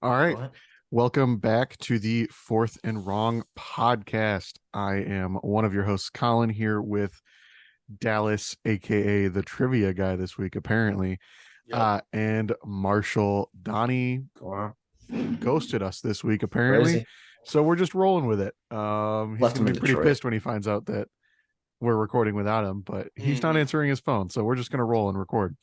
All right. Go ahead. Welcome back to the Fourth and Wrong podcast. I am one of your hosts, Colin, here with Dallas, aka the trivia guy this week, apparently. Yep. And Marshall. Donnie Go on. ghosted us this week, apparently. Crazy. So we're just rolling with it. He's Left gonna him be in pretty Detroit. pissed when he finds out that we're recording without him, but he's not answering his phone, so we're just gonna roll and record.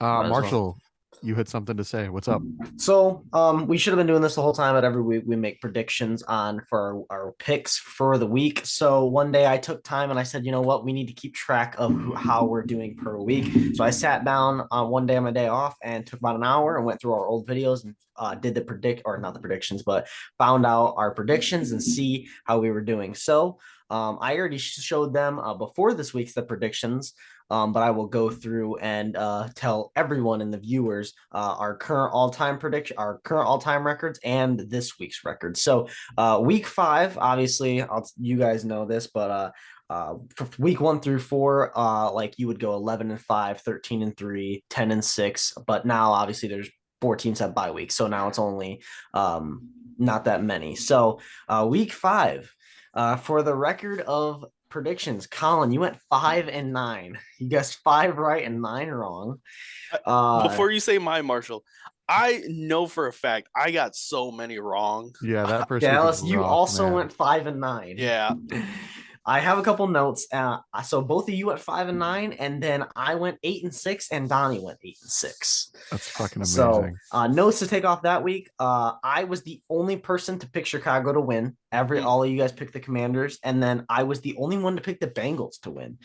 Might as well. Marshall, you had something to say. What's up? So, we should have been doing this the whole time, but every week we make predictions for our picks for the week. So one day I took time and I said, you know what, we need to keep track of how we're doing per week. So I sat down on one day on my day off and took about an hour and went through our old videos and did not the predictions, but found out our predictions and see how we were doing. So I already showed them before this week's the predictions. But I will go through and tell everyone in the viewers our current all-time prediction, our current all-time records, and this week's records. So week 5, obviously, you guys know this, but for week 1 through 4, like you would go 11-5, 13-3, 10-6. But now, obviously, there's 4 teams have bye weeks, so now it's only not that many. So week 5, for the record of predictions, Colin, you went 5-9. You guessed 5 right and 9 wrong. Before you say mine, Marshall, I know for a fact I got so many wrong. Yeah, that first week Dallas, was you rough, also man. went 5-9. Yeah. I have a couple notes. So both of you went 5-9, and then I went 8-6, and Donnie went 8-6. That's fucking So amazing. notes to take off that week. I was the only person to pick Chicago to win. All of you guys picked the Commanders, and then I was the only one to pick the Bengals to win,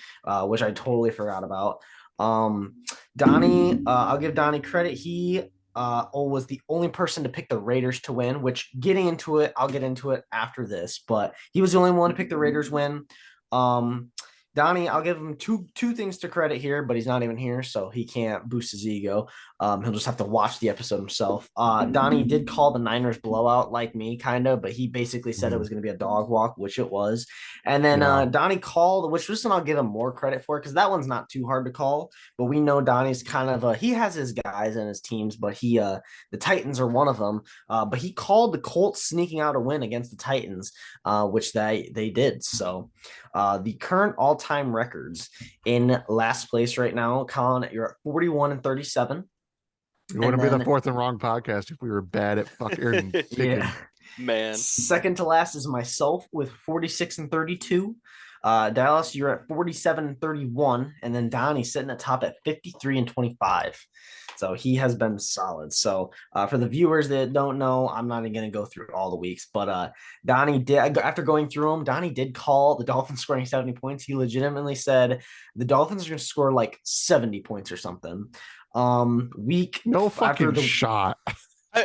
which I totally forgot about. Donnie, I'll give Donnie credit. He was the only person to pick the Raiders to win, which getting into it, I'll get into it after this, but he was the only one to pick the Raiders win. Donnie, I'll give him two things to credit here, but he's not even here, so he can't boost his ego. He'll just have to watch the episode himself. Donnie did call the Niners blowout like me, kind of, but he basically said it was going to be a dog walk, which it was. And then Donnie called, which this one I'll give him more credit for because that one's not too hard to call. But we know Donnie's kind of he has his guys and his teams, but the Titans are one of them. But he called the Colts sneaking out a win against the Titans, which they did. So the current all-time records in last place right now, Colin, you're at 41-37. It wouldn't be the Fourth and Wrong podcast if we were bad at fucking picking. Yeah. Man. Second to last is myself with 46-32. Dallas, you're at 47-31, and then Donnie sitting at top at 53-25. So he has been solid. So for the viewers that don't know, I'm not even going to go through all the weeks, but Donnie did, after going through them, Donnie did call the Dolphins scoring 70 points. He legitimately said the Dolphins are going to score like 70 points or something. No fucking shot.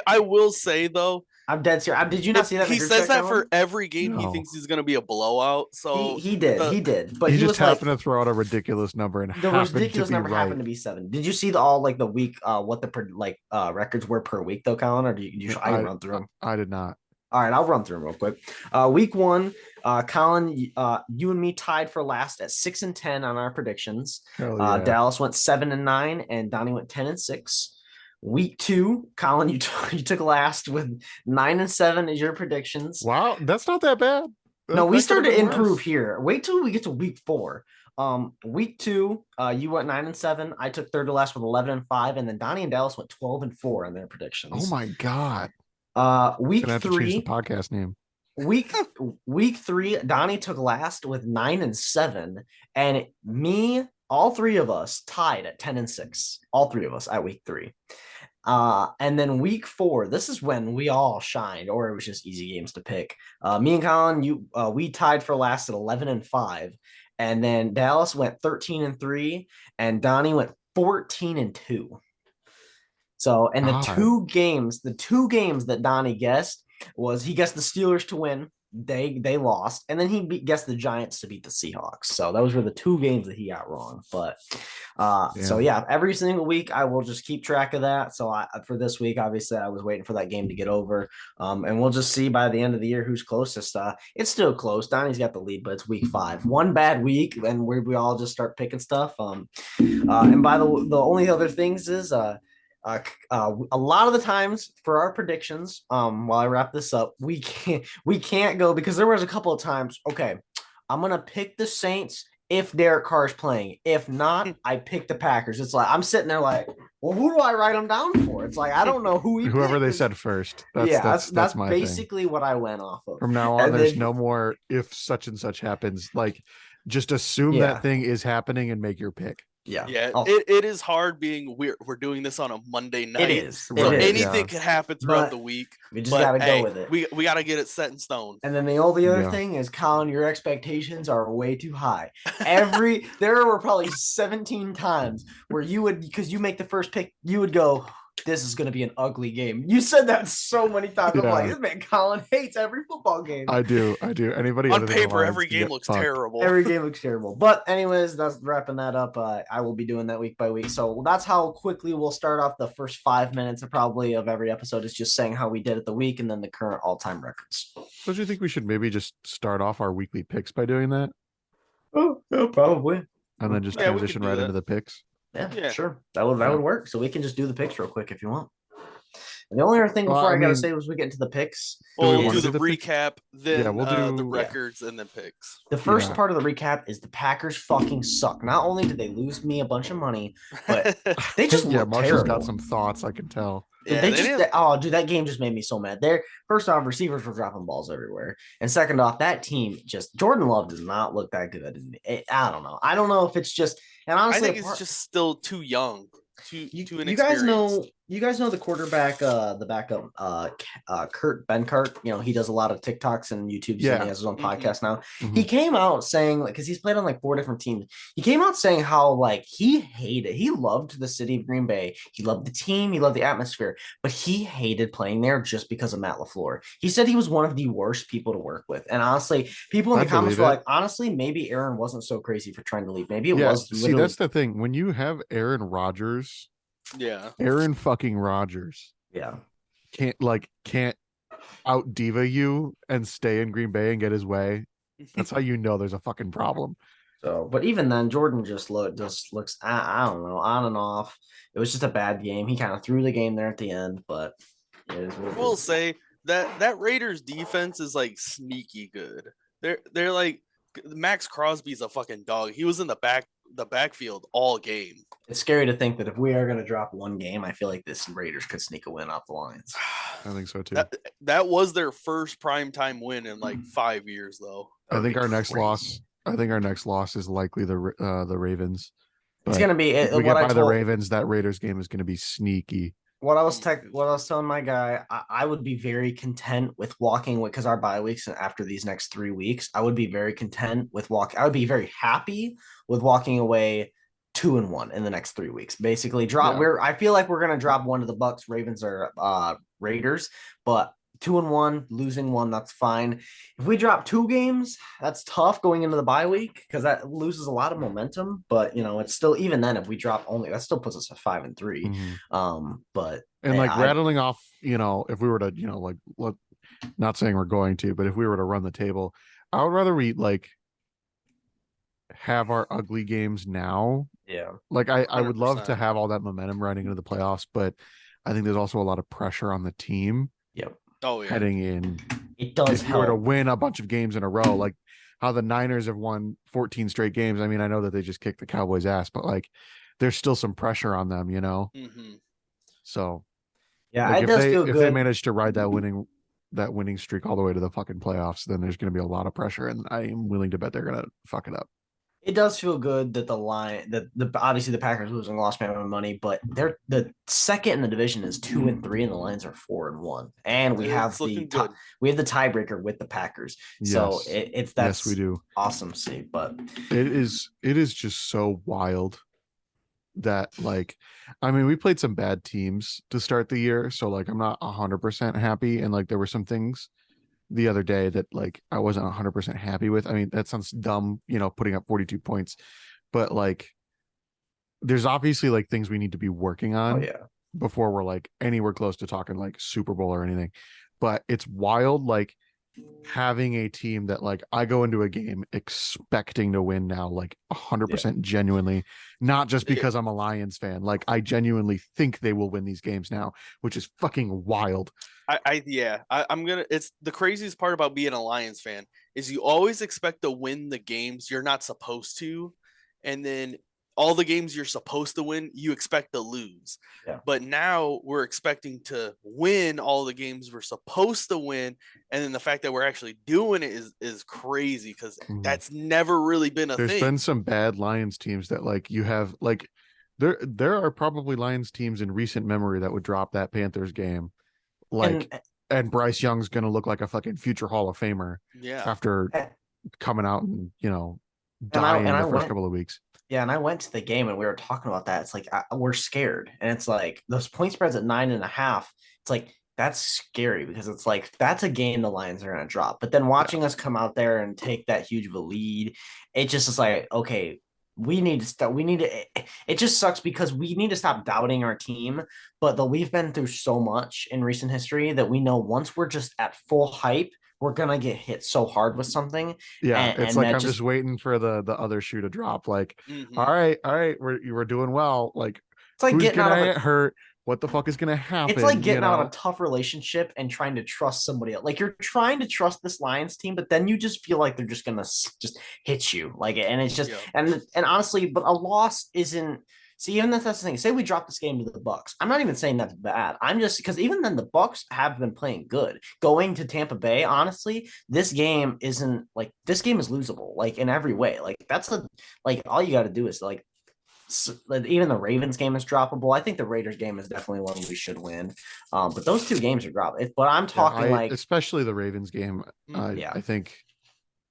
I will say though, I'm dead serious. Did you not see that? He says that for every game. He thinks he's going to be a blowout. So he did. But he just happened to throw out a ridiculous number, and the ridiculous number happened to be 7. Did you see the week what the records were per week though, Colin? Or I run through them? I did not. All right, I'll run through them real quick. Week 1, Colin, you and me tied for last at 6-10 on our predictions. Yeah. Dallas went 7-9, and Donnie went 10-6. Week 2, Colin, you took last with 9-7 as your predictions. Wow, that's not that bad. No, we started to improve here. Wait till we get to week 4. Week 2, you went 9-7. I took third to last with 11-5, and then Donnie and Dallas went 12-4 in their predictions. Oh my god. Week 3, have to change the podcast name. Week 3, Donnie took last with 9-7, and me, all 3 of us tied at 10-6. All 3 of us at week 3. And then week 4, this is when we all shined, or it was just easy games to pick. Me and Colin, we tied for last at 11-5, and then Dallas went 13-3, and Donnie went 14-2. So, and the two games that Donnie guessed was he guessed the Steelers to win. They lost, and then he guessed the Giants to beat the Seahawks. So those were the 2 games that he got wrong. But so yeah, every single week I will just keep track of that. So for this week, obviously I was waiting for that game to get over, and we'll just see by the end of the year who's closest. It's still close. Donnie's got the lead, but it's week 5. One bad week, and we all just start picking stuff. And by the only other things is A lot of the times for our predictions, while I wrap this up, we can't go because there was a couple of times. Okay, I'm gonna pick the Saints if Derek Carr's playing. If not, I pick the Packers. It's like I'm sitting there like, well, who do I write them down for? It's like I don't know who whoever they picked. said first. That's My thing. basically what I went off of. From now on, And there's then- no more if such and such happens. Like, just assume Yeah. that thing is happening and make your pick. Yeah, Oh, it is hard being we're doing this on a Monday night. it is. So Right, It is. anything could happen throughout But the week. We just But gotta hey, go with it. we gotta get it set in stone. And then the only other Yeah. thing is, Colin, your expectations are way too high. There were probably 17 times where you would, because you make the first pick, you would go, this is going to be an ugly game. You said that so many times. I'm like, Yeah. this man Colin hates every football game. I do. Anybody On other than the paper, Lions every can game get looks fucked. terrible. Every game looks terrible. But anyways, that's wrapping that up. I will be doing that week by week. So that's how quickly we'll start off the first 5 minutes of probably of every episode is just saying how we did it the week and then the current all-time records. Don't you think we should maybe just start off our weekly picks by doing that, Oh, yeah, probably. and then just Yeah, we could transition do right that. into the picks? Yeah, Yeah. sure. That would work. So we can just do the picks real quick if you want. And the only other thing Well, before I I gotta mean- say was we get into the picks. Do we We'll wanna do do the the picks? recap, then we'll the do- records, and then picks. The first Yeah. part of the recap is the Packers fucking suck. Not only did they lose me a bunch of money, but they just Yeah, look Marshall's terrible. got some thoughts. I can tell. yeah, they they just didn't- oh dude, that game just made me so mad. There, first off, receivers were dropping balls everywhere, and second off, that team just Jordan Love does not look that good. I don't know. I don't know if it's just and I honestly, think it's just still too young, too you inexperienced. guys know the quarterback, the backup, Kurt Benkart. You know he does a lot of TikToks and YouTubes. Yeah. And he has his own Mhm. podcast now. Mhm. He came out saying because he's played on like 4 different teams. He came out saying how like he loved the city of Green Bay. He loved the team. He loved the atmosphere, but he hated playing there just because of Matt LaFleur. He said he was one of the worst people to work with. And honestly, people in I the comments believe were it. like, honestly, maybe Aaron wasn't so crazy for trying to leave. Maybe it Yeah, was. see, literally- that's the thing. When you have Aaron Rodgers, Yeah, Aaron fucking Rodgers yeah. can't out diva you and stay in Green Bay and get his way. That's how you know there's a fucking problem. So, but even then, Jordan just looks. I don't know, on and off. It was just a bad game. He kind of threw the game there at the end, but it is what it we'll is. say that Raiders defense is like sneaky good. They're like Max Crosby's a fucking dog. He was in the backfield all game. It's scary to think that if we are going to drop one game, I feel like this Raiders could sneak a win off the Lions. I think so too. That was their first primetime win in like 5 years, though. I think our next Crazy. loss. I think our next loss is likely the Ravens. It's But going to be if we what get I by the told. Ravens, that Raiders game is going to be sneaky. What I was telling my guy, I would be very content with walking away because our bye weeks and after these next 3 weeks, I would be very content with I would be very happy with walking away 2-1 in the next 3 weeks. Basically, drop. Yeah. I feel like we're gonna drop one to the Bucks, Ravens, or Raiders, but 2-1, losing one, that's fine. If we drop 2 games, that's tough going into the bye week because that loses a lot of momentum. But you know, it's still even then if we drop only that still puts us at 5-3. Mhm. But And Hey, like I- rattling off, if we were to, not saying we're going to, but if we were to run the table, I would rather we have our ugly games now. yeah, Like I would love to 100%. have all that momentum running into the playoffs, but I think there's also a lot of pressure on the team Oh yeah. heading in. it does If you were to help. win a bunch of games in a row, like how the Niners have won 14 straight games. I mean, I know that they just kicked the Cowboys' ass, but like there's still some pressure on them, hmm So Yeah, like, it does feel if they good. manage to ride that winning streak all the way to the fucking playoffs, then there's going to be a lot of pressure, and I am willing to bet they're going to fuck it up. It does feel good that the obviously the Packers losing lost me money, but they're the second in the division is 2-3, and the Lions are 4-1, and we have It's looking the good. we have the tiebreaker with the Packers. So Yes. it's that's Yes, we do. awesome to see. But It is just so wild that I mean, we played some bad teams to start the year, so I'm not 100% happy, and there were some things the other day that I wasn't 100% happy with. I mean, that sounds dumb, putting up 42 points, but there's obviously things we need to be working on before we're anywhere close to talking Super Bowl or anything. But it's wild having a team that like I go into a game expecting to win now, like 100% genuinely, not just because I'm a Lions fan. Like I genuinely think they will win these games now, which is fucking wild. I'm gonna. It's the craziest part about being a Lions fan is you always expect to win the games you're not supposed to, and then all the games you're supposed to win, you expect to lose. Yeah. But now we're expecting to win all the games we're supposed to win, and then the fact that we're actually doing it is crazy because that's never really been a There's thing. been some bad Lions teams that like you have like there are probably Lions teams in recent memory that would drop that Panthers game. Like and Bryce Young's gonna look like a fucking future Hall of Famer Yeah. after coming out and dying the first couple of weeks. Yeah, and I went to the game and we were talking about that. It's like we're scared, and it's like those point spreads at 9.5. It's like that's scary because it's like that's a game the Lions are gonna drop. But then watching us come out there and take that huge of a lead, it just is like, okay, we need to stop. We need to. It just sucks because we need to stop doubting our team. But we've been through so much in recent history that we know once we're just at full hype, we're gonna get hit so hard with something. Yeah, it's like I'm just waiting for the other shoe to drop. Like, all right, we're doing well. Like, it's like who's getting gonna out of get hurt? What the fuck is gonna happen? It's like getting out of a tough relationship and trying to trust somebody else. Like you're trying to trust this Lions team, but then you just feel like they're just gonna just hit you. Like, and it's just and honestly, but a loss isn't. See, even that's the thing. Say we drop this game to the Bucks. I'm not even saying that's bad. I'm just because even then the Bucks have been playing good. Going to Tampa Bay, honestly, this game isn't like this game is losable. Like in every way. Like that's like all you got to do is like even the Ravens game is droppable. I think the Raiders game is definitely one we should win. But those two games are droppable. But I'm talking like especially the Ravens game. I think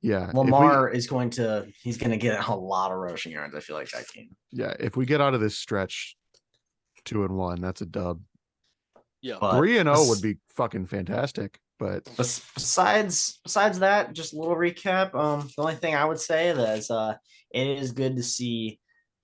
Lamar he's going to get a lot of rushing yards. I feel like that game. Yeah, if we get out of this stretch 2-1, that's a dub. Yeah, 3-0 would be fucking fantastic. But besides that, just a little recap. The only thing I would say is it is good to see.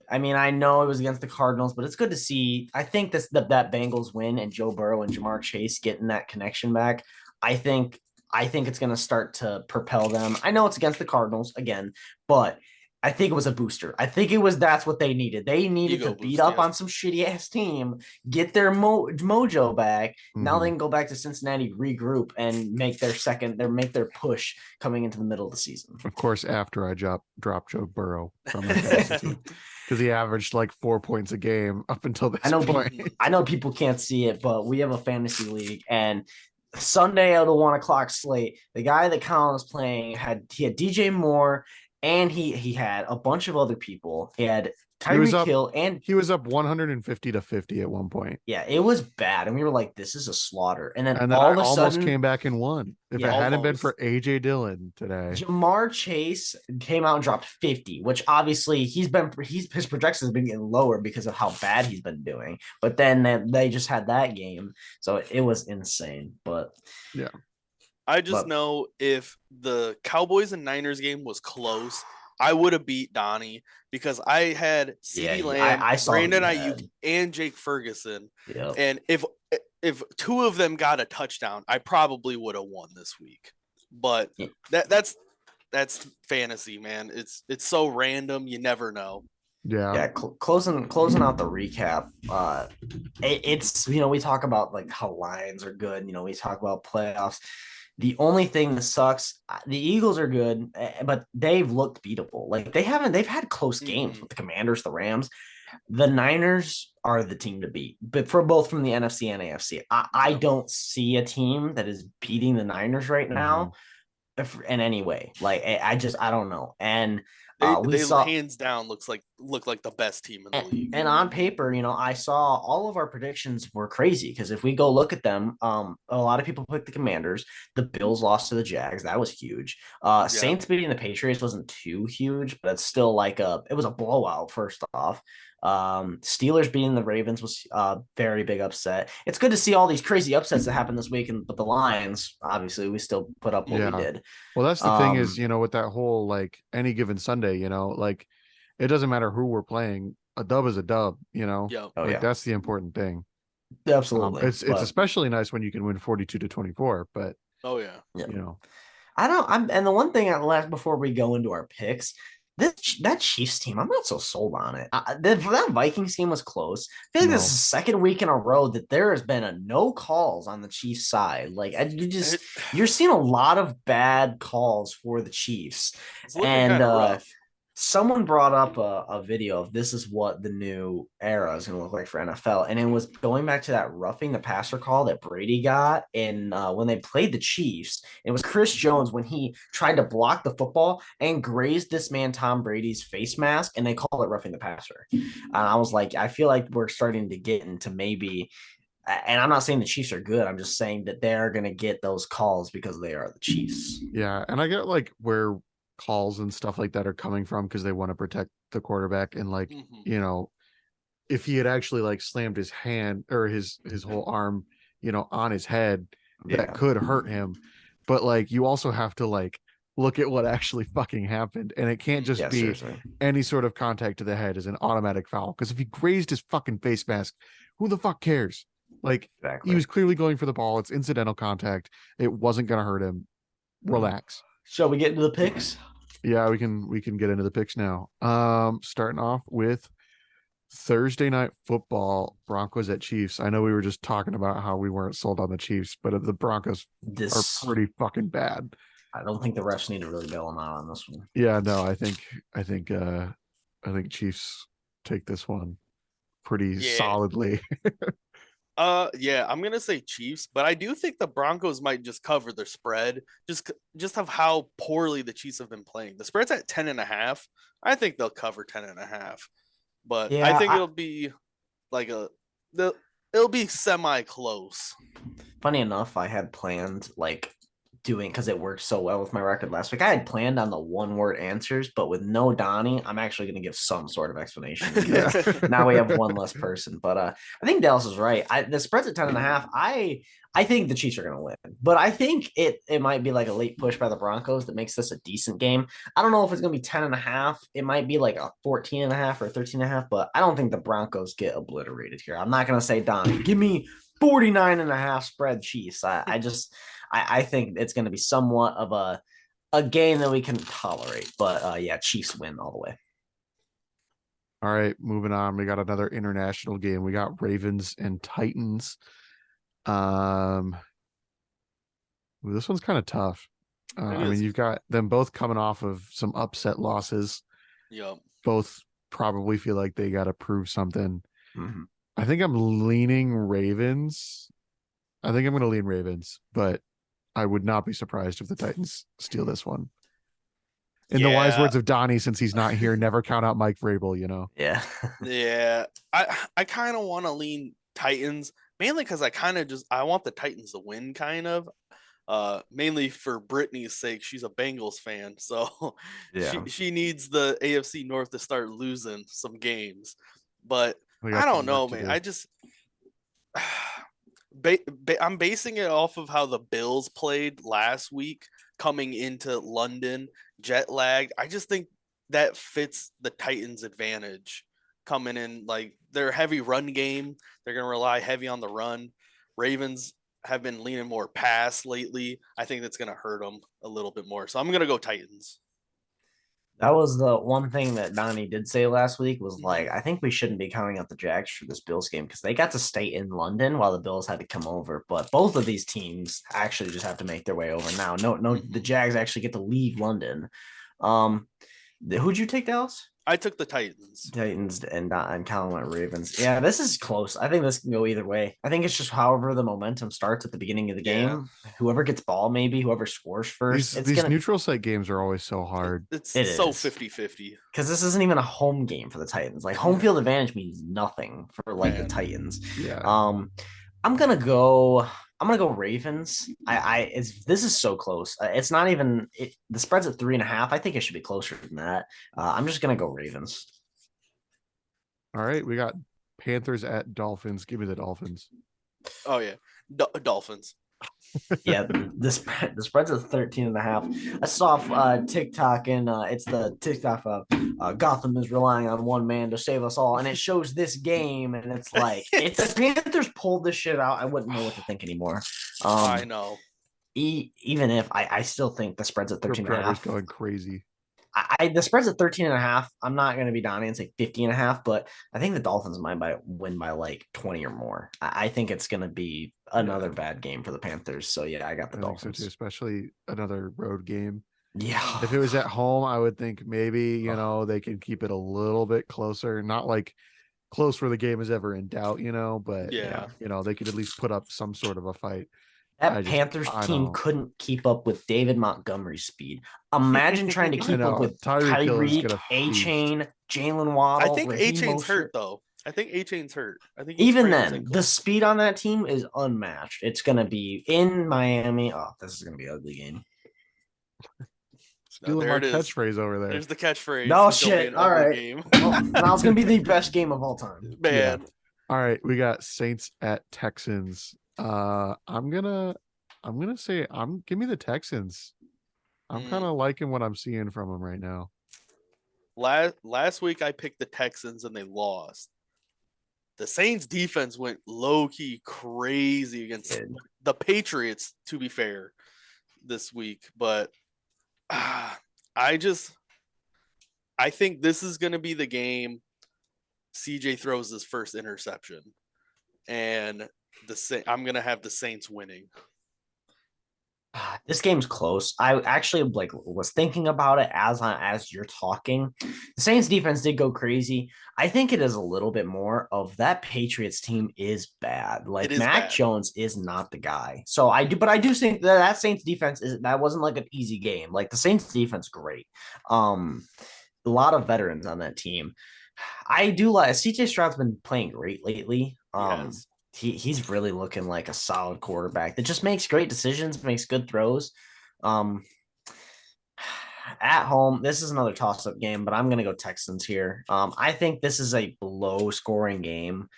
I mean, I know it was against the Cardinals, but it's good to see. I think that Bengals win and Joe Burrow and Jamar Chase getting that connection back. I think it's going to start to propel them. I know it's against the Cardinals again, but I think it was a booster. I think that's what they needed. They needed to beat up on some shitty ass team, get their mojo back. Mm-hmm. Now they can go back to Cincinnati, regroup, and make their push coming into the middle of the season. Of course, after I dropped Joe Burrow from my fantasy team. Because he averaged like 4 points a game up until this point. I know people can't see it, but we have a fantasy league, and Sunday at the 1:00 slate, the guy that Colin was playing had DJ Moore, and he had a bunch of other people. He had Tyreek Hill, and he was up 150-50 at one point. Yeah, it was bad, and we were like, "This is a slaughter." And then all of a sudden, came back and won. If it hadn't been for AJ Dillon today, Jamar Chase came out and dropped 50, which obviously his projections have been getting lower because of how bad he's been doing. But then they just had that game, so it was insane. But yeah. I just know if the Cowboys and Niners game was close, I would have beat Donnie because I had CeeDee Lamb, Brandon Ayuk, and Jake Ferguson. Yep. And if two of them got a touchdown, I probably would have won this week. But that's fantasy, man. It's so random, you never know. Yeah. Closing out the recap. It's we talk about like how Lions are good. We talk about playoffs. The only thing that sucks, the Eagles are good, but they've looked beatable. Like they've had close games with the Commanders, the Rams. The Niners are the team to beat, but both from the NFC and AFC. I don't see a team that is beating the Niners right now in any way. Like I don't know. And they hands down look like the best team in the league. And on paper, I saw all of our predictions were crazy because if we go look at them, a lot of people picked the Commanders. The Bills lost to the Jags. That was huge. Saints beating the Patriots wasn't too huge, but it's still it was a blowout first off. Steelers beating the Ravens was a very big upset. It's good to see all these crazy upsets that happened this week, but the Lions, obviously, we still put up what we did. Well, that's the thing is, with that whole like any given Sunday, like it doesn't matter who we're playing. A dub is a dub, Yeah. That's the important thing. Absolutely. It's especially nice when you can win 42-24, but oh yeah. I don't. And the one thing at last before we go into our picks, that Chiefs team, I'm not so sold on it. That Vikings game was close. I feel like this is No. the second week in a row that there has been a no calls on the Chiefs side. Like you're seeing a lot of bad calls for the Chiefs, It's looking and kind of rough. someone brought up a video of this is what the new era is going to look like for NFL, and it was going back to that roughing the passer call that Brady got in when they played the Chiefs. It was Chris Jones when he tried to block the football and grazed this man Tom Brady's face mask, and they call it roughing the passer. I was like, I feel like we're starting to get into maybe. And I'm not saying the Chiefs are good. I'm just saying that they're going to get those calls because they are the Chiefs. Yeah, and I get like where calls and stuff like that are coming from because they want to protect the quarterback and like, Mhm. you know, if he had actually like slammed his hand or his whole arm, on his head, that could hurt him. But like you also have to like look at what actually fucking happened. And it can't just Yeah, be seriously. any sort of contact to the head is an automatic foul. Because if he grazed his fucking face mask, who the fuck cares? Like Exactly. he was clearly going for the ball. It's incidental contact. It wasn't gonna hurt him. Relax. Shall we get into the picks? Yeah, we can get into the picks now. Starting off with Thursday night football, Broncos at Chiefs. I know we were just talking about how we weren't sold on the Chiefs, but the Broncos are pretty fucking bad. I don't think the refs need to really bail them out on this one. Yeah, no, I think Chiefs take this one pretty solidly. Yeah, I'm gonna say Chiefs, but I do think the Broncos might just cover their spread, just of how poorly the Chiefs have been playing. The spread's at 10.5. I think they'll cover 10.5, but I think it'll be like it'll be semi close. Funny enough, I had planned like doing because it worked so well with my record last week. I had planned on the one word answers, but with no Donnie, I'm actually going to give some sort of explanation. Yeah. Now we have one less person, but I think Dallas is right. The spread's at 10.5. I think the Chiefs are going to win, but I think it might be like a late push by the Broncos that makes this a decent game. I don't know if it's going to be 10.5. It might be like a 14.5 or 13.5, but I don't think the Broncos get obliterated here. I'm not going to say Donnie, give me 49.5 spread Chiefs. I think it's going to be somewhat of a game that we can tolerate. But yeah, Chiefs win all the way. All right, moving on. We got another international game. We got Ravens and Titans. This one's kind of tough. I mean, you've got them both coming off of some upset losses. Yep. Both probably feel like they got to prove something. Mm-hmm. I think I'm leaning Ravens. I think I'm going to lean Ravens, but I would not be surprised if the Titans steal this one. In the wise words of Donnie, since he's not here, never count out Mike Vrabel, Yeah. Yeah. I kind of want to lean Titans, mainly because I want the Titans to win, kind of. Mainly for Brittany's sake. She's a Bengals fan, so she needs the AFC North to start losing some games. But I don't know, man. I just I'm basing it off of how the Bills played last week coming into London, jet lagged. I just think that fits the Titans' advantage coming in. Like their heavy run game, they're going to rely heavy on the run. Ravens have been leaning more pass lately. I think that's going to hurt them a little bit more. So I'm going to go Titans. That was the one thing that Donnie did say last week was like, I think we shouldn't be counting out the Jags for this Bills game because they got to stay in London while the Bills had to come over. But both of these teams actually just have to make their way over now. No, the Jags actually get to leave London. Who'd you take, Dallas? I took the Titans. And Colin went Ravens. Yeah, this is close. I think this can go either way. I think it's just however the momentum starts at the beginning of the game. Whoever gets ball, maybe whoever scores first. These neutral site games are always so hard. It's so 50-50. Because this isn't even a home game for the Titans. Like home field advantage means nothing for like the Titans. Yeah. I'm gonna go Ravens. This is so close. It's not even the spread's at 3.5. I think it should be closer than that. I'm just gonna go Ravens. All right, we got Panthers at Dolphins. Give me the Dolphins. Oh yeah, Dolphins. Yeah, the spread's at 13.5. I saw TikTok and it's the TikTok of Gotham is relying on one man to save us all, and it shows this game, and it's like if the Panthers pulled this shit out, I wouldn't know what to think anymore. I know. even if I still think the spread's at Your 13 and a Predator's half. going crazy. The spread's at 13 and a half. I'm not going to be Donnie and say 50 and a half, but I think the Dolphins might win by like 20 or more. I think it's going to be another bad game for the Panthers. So yeah, I got the I think so Dolphins. too, especially another road game. Yeah. If it was at home, I would think maybe, Ugh. they can keep it a little bit closer. Not like close where the game is ever in doubt, but Yeah. they could at least put up some sort of a fight. That Panthers team couldn't keep up with David Montgomery's speed. Imagine trying to keep up with Tyreek Hill is Tyreek, gonna feast. A-Chain, Jalen Waddle. I think Raheem A-Chain's Mostert. hurt though. I think A-Chain's hurt. I think he's Even sprained his then, ankle. the speed on that team is unmatched. It's going to be in Miami. Oh, this is going to be an ugly game. Stealing there my it is. catchphrase over there. There's the catchphrase. No It's gonna be shit. an All ugly right. game. Well, now it's going to be the best game of all time. Man. All right, we got Saints at Texans. I'm gonna say give me the Texans. I'm kind of liking what I'm seeing from them right now. Last week I picked the Texans and they lost. The Saints defense went low-key crazy against the Patriots, to be fair, this week. But I think this is going to be the game CJ throws his first interception. And I'm going to have the Saints winning. This game's close. I actually was thinking about it as you're talking. The Saints defense did go crazy. I think it is a little bit more of that Patriots team is bad. Like Mac Jones is not the guy. So I do think that Saints defense that wasn't like an easy game. Like the Saints defense, great. A lot of veterans on that team. I do like CJ Stroud's been playing great lately. Yes. He's really looking like a solid quarterback that just makes great decisions, makes good throws. At home, this is another toss-up game, but I'm going to go Texans here. I think this is a low-scoring game,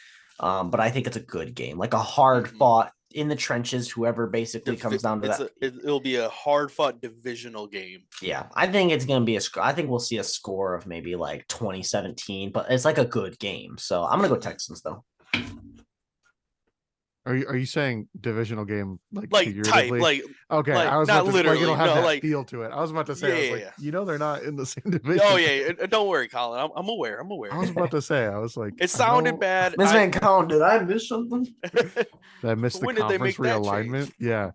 but I think it's a good game, like a hard-fought in the trenches. Whoever basically comes down to that, it'll be a hard-fought divisional game. Yeah, I think it's going to be I think we'll see a score of maybe like 20-17, but it's like a good game. So I'm going to go Texans though. Are you saying divisional game like type okay? Like, I was not about to literally, it'll have no, that feel to it. I was about to say, they're not in the same division. Oh yeah, don't worry, Colin. I'm aware. I was about to say, I was like, it sounded bad. Miss Van Colin, did I miss something? Did I miss the conference realignment? Yeah.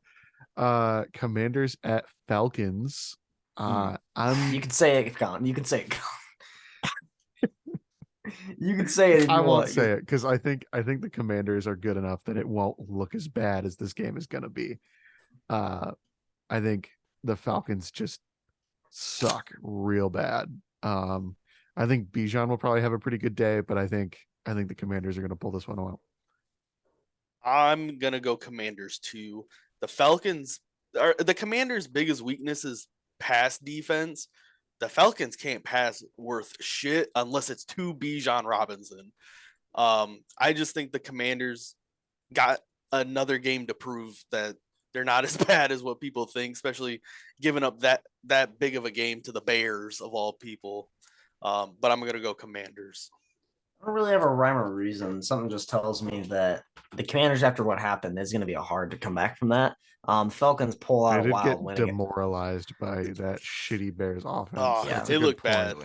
Commanders at Falcons. You can say it, Colin. You can say it, Colin. You can say it. I won't say it because I think the Commanders are good enough that it won't look as bad as this game is going to be. I think the Falcons just suck real bad. I think Bijan will probably have a pretty good day, but I think the Commanders are going to pull this one out. I'm gonna go Commanders too. The Falcons the Commanders' biggest weakness is pass defense. The Falcons can't pass worth shit unless it's to Bijan Robinson. I just think the Commanders got another game to prove that they're not as bad as what people think, especially giving up that big of a game to the Bears of all people. But I'm going to go Commanders. I don't really have a rhyme or reason. Something just tells me that the Commanders, after what happened, it's going to be hard to come back from that. Falcons pull out a wild win. Demoralized by that shitty Bears offense. Oh, yeah, they look bad.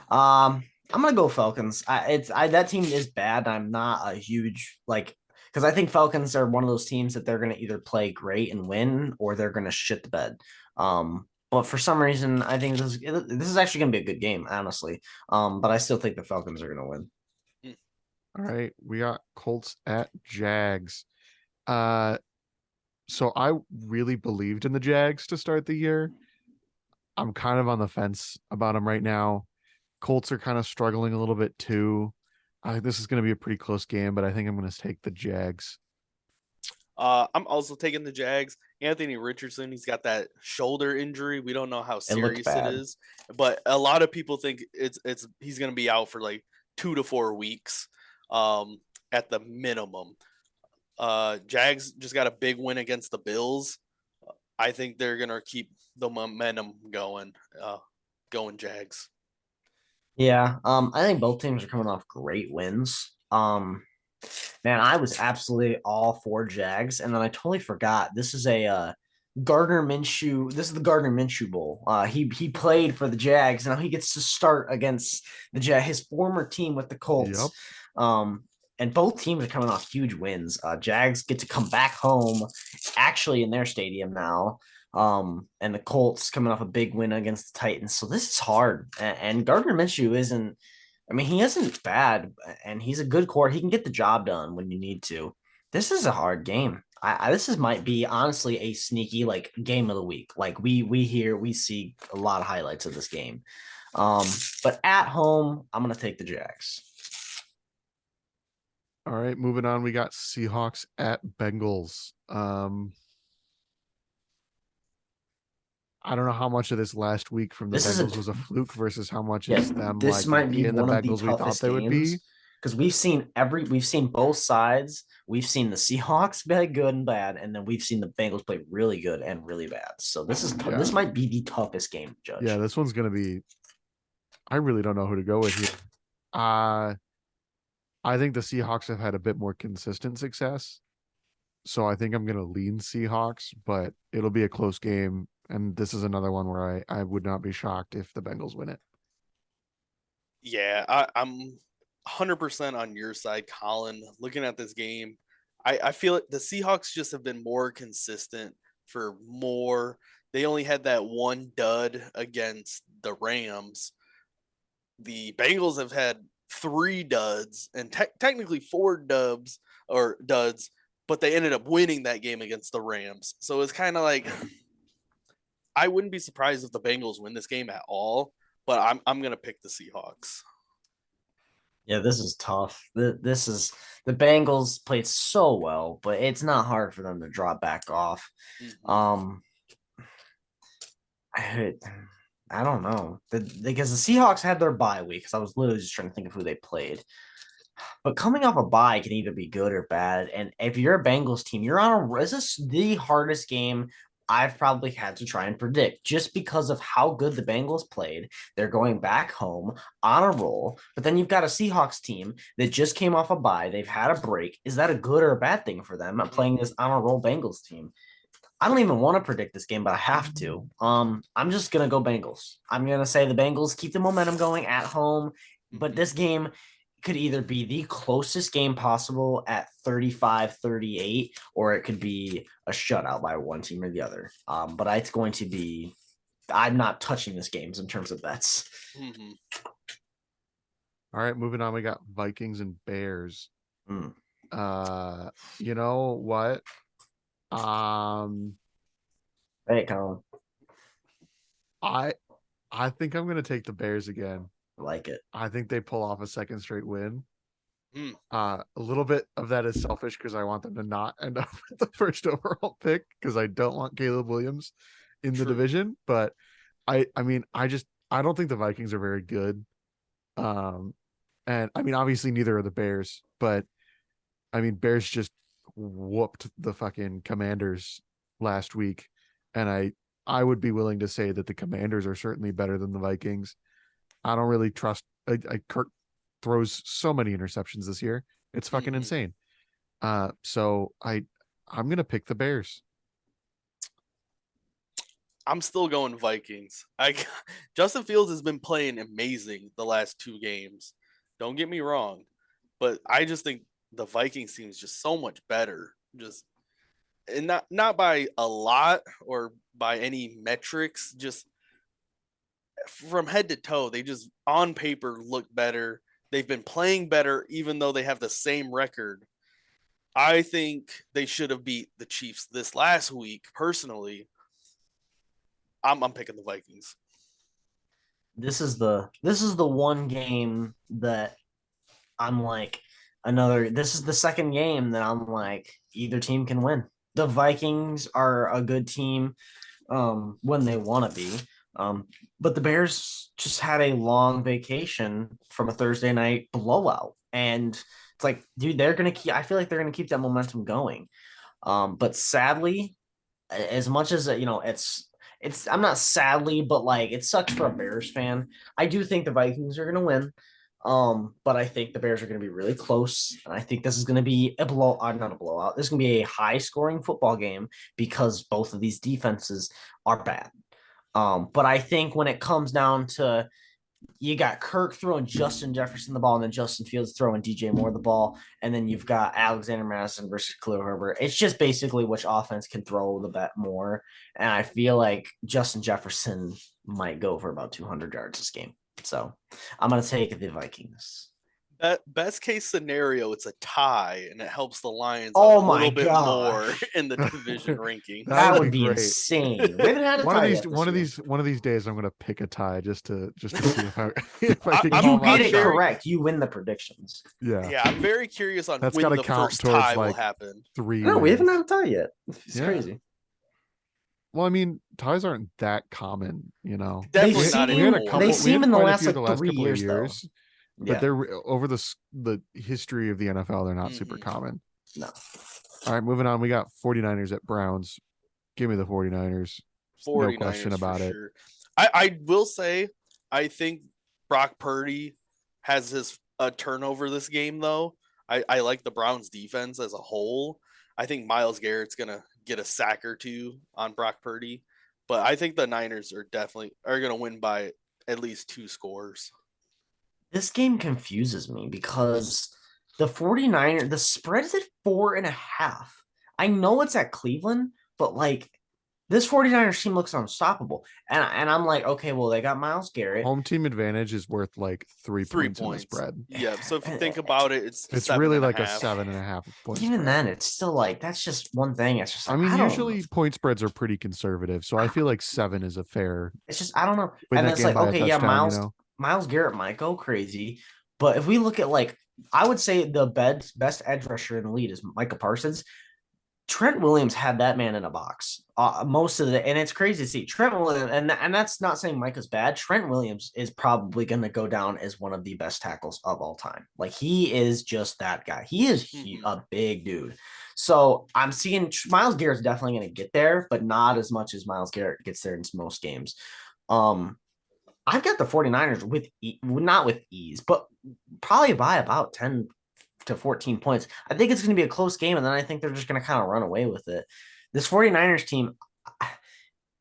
I'm gonna go Falcons. That team is bad. I'm not a huge because I think Falcons are one of those teams that they're gonna either play great and win or they're gonna shit the bed. But for some reason, I think this is actually gonna be a good game, honestly. But I still think the Falcons are gonna win. All right, we got Colts at Jags. So I really believed in the Jags to start the year. I'm kind of on the fence about them right now. Colts are kind of struggling a little bit too. This is going to be a pretty close game, but I think I'm going to take the Jags. I'm also taking the Jags. Anthony Richardson, he's got that shoulder injury. We don't know how serious it is, but a lot of people think he's going to be out for like 2 to 4 weeks at the minimum. Jags just got a big win against the Bills. I think they're going to keep the momentum going Jags. Yeah. I think both teams are coming off great wins. Man, I was absolutely all for Jags. And then I totally forgot this is a Gardner Minshew. This is the Gardner Minshew Bowl. He played for the Jags. Now he gets to start against his former team with the Colts. Yep. And both teams are coming off huge wins. Jags get to come back home, actually in their stadium now. And the Colts coming off a big win against the Titans. So this is hard. And Gardner Minshew isn't. I mean, he isn't bad, and he's a good core. He can get the job done when you need to. This is a hard game. This might be honestly a sneaky like game of the week. Like we see a lot of highlights of this game. But at home, I'm gonna take the Jags. All right, moving on. We got Seahawks at Bengals. I don't know how much of this last week from the This is Bengals was a fluke versus how much Yeah, is them this like might be being the one of the Bengals we thought toughest they would be. games because we've seen both sides. We've seen the Seahawks play good and bad, and then we've seen the Bengals play really good and really bad. So this Yeah. might be the toughest game to judge. Yeah, this one's gonna be. I really don't know who to go with here. I think the Seahawks have had a bit more consistent success. So I think I'm gonna lean Seahawks, but it'll be a close game. And this is another one where I would not be shocked if the Bengals win it. Yeah, I'm 100% on your side, Colin. Looking at this game, I feel it. The Seahawks just have been more consistent for more. They only had that one dud against the Rams. The Bengals have had 3 duds and technically 4 dubs or duds, but they ended up winning that game against the Rams. So it's kind of like I wouldn't be surprised if the Bengals win this game at all, but I'm gonna pick the Seahawks. Yeah, this is tough. This is the Bengals played so well, but it's not hard for them to drop back off. Mhm. I don't know because the Seahawks had their bye week. Because I was literally just trying to think of who they played. But coming off a bye can either be good or bad. And if you're a Bengals team, you're on a. This is the hardest game I've probably had to try and predict just because of how good the Bengals played. They're going back home on a roll, but then you've got a Seahawks team that just came off a bye. They've had a break. Is that a good or a bad thing for them? I'm playing this on a roll Bengals team. I don't even want to predict this game, but I have to. I'm just gonna go Bengals. I'm gonna say the Bengals keep the momentum going at home, but this game could either be the closest game possible at 35-38, or it could be a shutout by one team or the other. But it's going to be. I'm not touching this games in terms of bets. Mm-hmm. All right, moving on. We got Vikings and Bears. Mm. You know what? Hey, Colin. I think I'm gonna take the Bears again. I like it. I think they pull off a second straight win. Mm. A little bit of that is selfish because I want them to not end up with the first overall pick because I don't want Caleb Williams in the division. But I mean, I don't think the Vikings are very good. And I mean, obviously neither are the Bears, but I mean, Bears just whooped the fucking Commanders last week, and I would be willing to say that the Commanders are certainly better than the Vikings. I don't really trust. Kirk throws so many interceptions this year; it's fucking insane. So I'm gonna pick the Bears. I'm still going Vikings. Justin Fields has been playing amazing the last 2 games. Don't get me wrong, but I just think the Vikings team is just so much better. Just and not by a lot or by any metrics, just from head to toe, they just on paper look better. They've been playing better even though they have the same record. I think they should have beat the Chiefs this last week personally. I'm picking the Vikings. This is the one game that I'm like this is the second game that I'm like either team can win. The Vikings are a good team when they want to be. But the Bears just had a long vacation from a Thursday night blowout. And it's like, dude, I feel like they're gonna keep that momentum going. But sadly, as much as I'm not sadly, but like it sucks for a Bears fan. I do think the Vikings are gonna win. But I think the Bears are going to be really close, and I think this is going to be a not a blowout. This is going to be a high-scoring football game because both of these defenses are bad. But I think when it comes down to you got Kirk throwing Justin Jefferson the ball, and then Justin Fields throwing DJ Moore the ball, and then you've got Alexander Madison versus Khalil Herbert. It's just basically which offense can throw the bet more, and I feel like Justin Jefferson might go for about 200 yards this game. So I'm gonna take the Vikings. Best case scenario, it's a tie, and it helps the Lions Oh a my little bit more gosh. in the division rankings. That That would would be be great. insane. We haven't had a One tie of yet these, this one of year. these days, I'm gonna pick a tie just to see if I can I'm- You call my get it very- shot. correct. You win the predictions. Yeah, Yeah, I'm very curious on That's when gotta the count first towards, tie will like, happen. 3 No, we haven't wins. had a tie yet. It's Yeah. crazy. Well, I mean, ties aren't that common, Definitely They not seem- We had a anymore. couple. They We seem had in the quite a last, few like, the last 3 couple of years, though. years, but Yeah. they're over the history of the NFL. They're not super Mhm. common. No. All right, moving on. We got 49ers at Browns. Give me the 49ers. 49ers question about for it. sure. I will say, I think Brock Purdy has a turnover this game, though. I like the Browns defense as a whole. I think Miles Garrett's gonna get a sack or two on Brock Purdy, but I think the Niners are gonna win by at least 2 scores. This game confuses me because the 49ers, the spread is at 4.5. I know it's at Cleveland, but like this 49ers team looks unstoppable. And I'm like, okay, well, they got Miles Garrett. Home team advantage is worth like 3 3 points in the points. spread. Yeah, so if you think about it, it's It's 7 really and a like a half. 7.5 point Even spread. then, it's still like that's just one thing. It's just I like, mean, I don't usually point spreads are pretty conservative, so I feel like 7 is a fair It's just I don't know. win And that it's game like, by a okay, yeah, touchdown. Miles Garrett might go crazy, but if we look at like I would say the best edge rusher in the league is Micah Parsons. Trent Williams had that man in a box most of the, and it's crazy to see Trent Williams, and that's not saying Micah's bad. Trent Williams is probably going to go down as one of the best tackles of all time. Like he is just that guy. He is a big dude. So I'm seeing Miles Garrett's definitely going to get there, but not as much as Miles Garrett gets there in most games. I've got the 49ers not with ease, but probably by about 10 to 14 points. I think it's going to be a close game, and then I think they're just going to kind of run away with it. This 49ers team,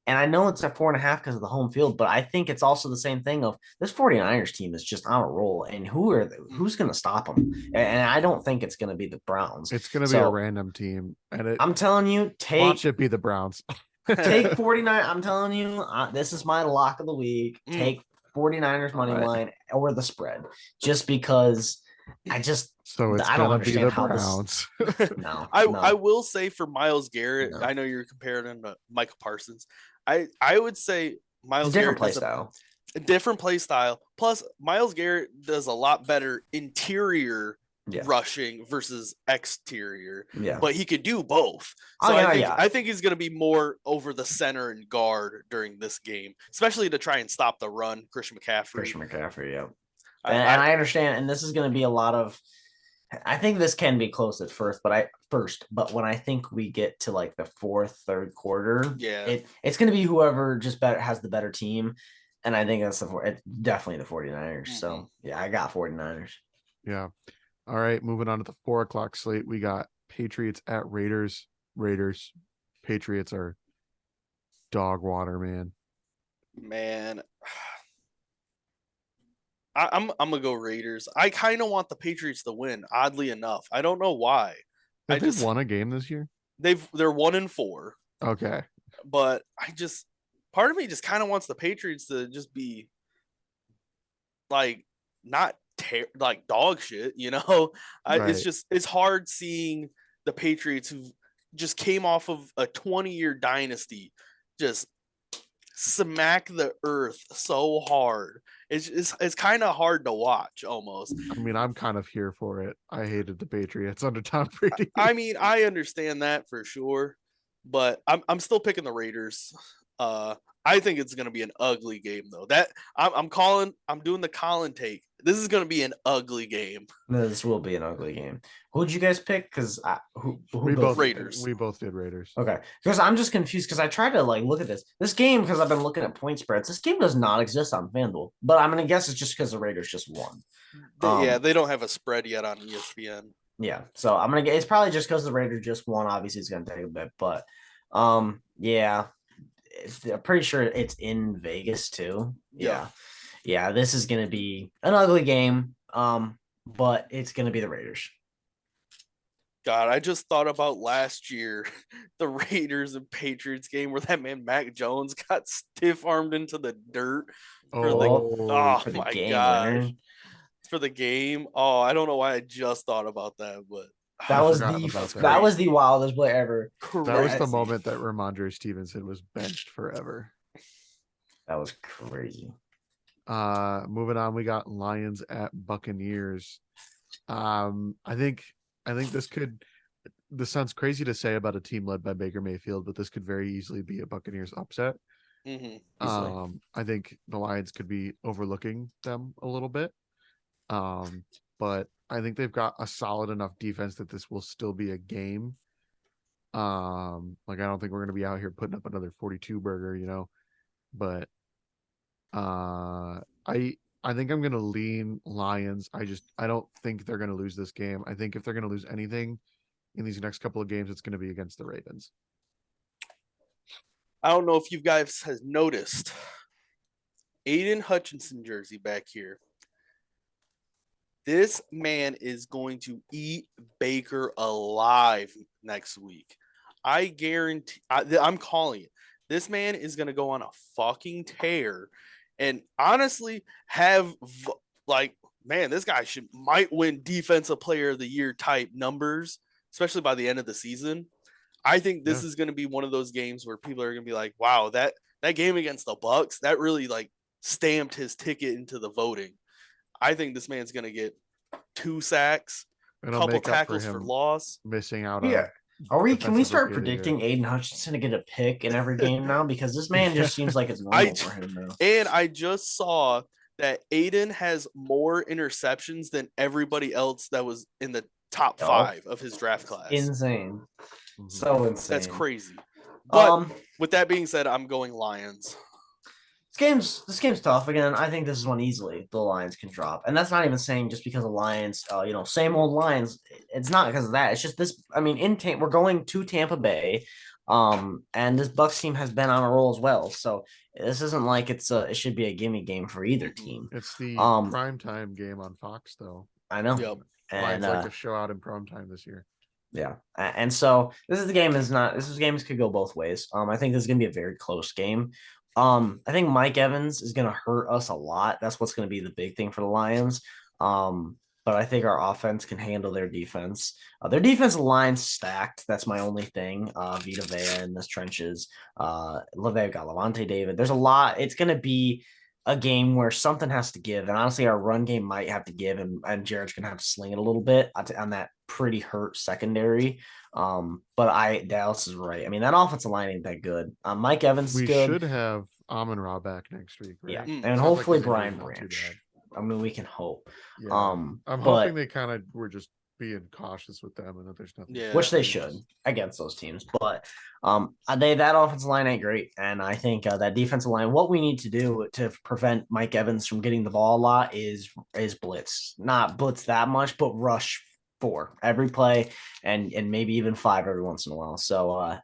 and I know it's at 4.5 because of the home field, but I think it's also the same thing of this 49ers team is just on a roll, and who's going to stop them? And I don't think it's going to be the Browns. It's going to be a random team, and I'm telling you, watch it be the Browns. Take 49. I'm telling you, this is my lock of the week. Take 49ers money line or the spread, just because I just so it's I don't gonna be the understand how Browns. No, I will say for Miles Garrett, No. I know you're comparing him to Michael Parsons. I would say Miles different Garrett play does style. a different play style. Plus, Miles Garrett does a lot better interior rushing versus exterior. Yeah, but he could do both. So I think he's going to be more over the center and guard during this game, especially to try and stop the run. Christian McCaffrey, yeah. And I understand, and this is going to be a lot of. I think this can be close at first, but when I think we get to like the third quarter, it's going to be whoever just has the better team, and I think it's definitely the 49ers. Mm-hmm. So yeah, I got 49ers. Yeah. All right, moving on to the 4:00 slate. We got Patriots at Raiders. Patriots are dog water, man. I'm gonna go Raiders. I kind of want the Patriots to win. Oddly enough, I don't know why. Have they won a game this year? They're 1-4. Okay, but part of me just kind of wants the Patriots to just be like not like dog shit, Right. It's hard seeing the Patriots who just came off of a 20-year dynasty just smack the earth so hard. It's kind of hard to watch almost. I mean, I'm kind of here for it. I hated the Patriots under Tom Brady. I mean, I understand that for sure, but I'm still picking the Raiders. I think it's gonna be an ugly game though. That I'm doing the Colin take. This is gonna be an ugly game. This will be an ugly game. Who'd you guys pick? Because who We both Raiders. We both did Raiders. Okay, because I'm just confused because I tried to like look at this game because I've been looking at point spreads. This game does not exist on FanDuel, but I'm gonna guess it's just because the Raiders just won. They don't have a spread yet on ESPN. Yeah, so I'm gonna get. It's probably just because the Raiders just won. Obviously, it's gonna take a bit, but yeah, I'm pretty sure it's in Vegas too. Yeah, this is gonna be an ugly game. But it's gonna be the Raiders. God, I just thought about last year, the Raiders and Patriots game where that man Mac Jones got stiff armed into the dirt for For the my game gosh. winner. For the game. Oh, I don't know why I just thought about that, but That I was forgot the about that was the wildest play ever. That was the Crazy. moment that Ramondre Stevenson was benched forever. That was crazy. Moving on, we got Lions at Buccaneers. I think this sounds crazy to say about a team led by Baker Mayfield, but this could very easily be a Buccaneers upset. I think the Lions could be overlooking them a little bit. But I think they've got a solid enough defense that this will still be a game. Like I don't think we're gonna be out here putting up another 42 burger, but I think I'm gonna lean Lions. I don't think they're gonna lose this game. I think if they're gonna lose anything in these next couple of games, it's gonna be against the Ravens. I don't know if you guys has noticed Aiden Hutchinson jersey back here. This man is going to eat Baker alive next week. I guarantee. I'm calling it. This man is going to go on a fucking tear, and honestly, man, this guy might win Defensive Player of the Year type numbers, especially by the end of the season. I think this is going to be one of those games where people are going to be like, "Wow, that game against the Bucs, that really like stamped his ticket into the voting." I think this man's going to get 2 sacks, a couple tackles for loss. Missing out on. Can we start predicting Aiden Hutchinson to get a pick in every game now? Because this man just seems like it's normal for him now. And I just saw that Aiden has more interceptions than everybody else that was in the top 5 of his draft class. Insane. So insane. That's crazy. But with that being said, I'm going Lions. This game's tough. Again, I think this is one easily the Lions can drop. And that's not even saying just because the Lions, same old Lions. It's not because of that. It's just this. I mean, we're going to Tampa Bay. And this Bucs team has been on a roll as well. So this isn't like it should be a gimme game for either team. It's the primetime game on Fox, though. I know. Yep. Lions like to show out in primetime this year. Yeah, and so this games could go both ways. I think this is gonna be a very close game. I think Mike Evans is gonna hurt us a lot. That's what's gonna be the big thing for the Lions. But I think our offense can handle their defense. Their defensive line's stacked. That's my only thing. Vita Vea in the trenches. They've got Levante David. There's a lot. It's gonna be a game where something has to give. And honestly, our run game might have to give, and Jared's going to have to sling it a little bit on that pretty hurt secondary. But Dallas is right. I mean, that offensive line ain't that good. Mike Evans is good. We should have Amon-Ra back next week, right? Yeah, and hopefully Brian Branch. I mean, we can hope. Yeah. I'm hoping they kind of were just being cautious with them and that there's nothing. Yeah, which they should against those teams. But that offensive line ain't great. And I think that defensive line, what we need to do to prevent Mike Evans from getting the ball a lot is blitz. Not blitz that much, but rush 4 every play and maybe even 5 every once in a while. So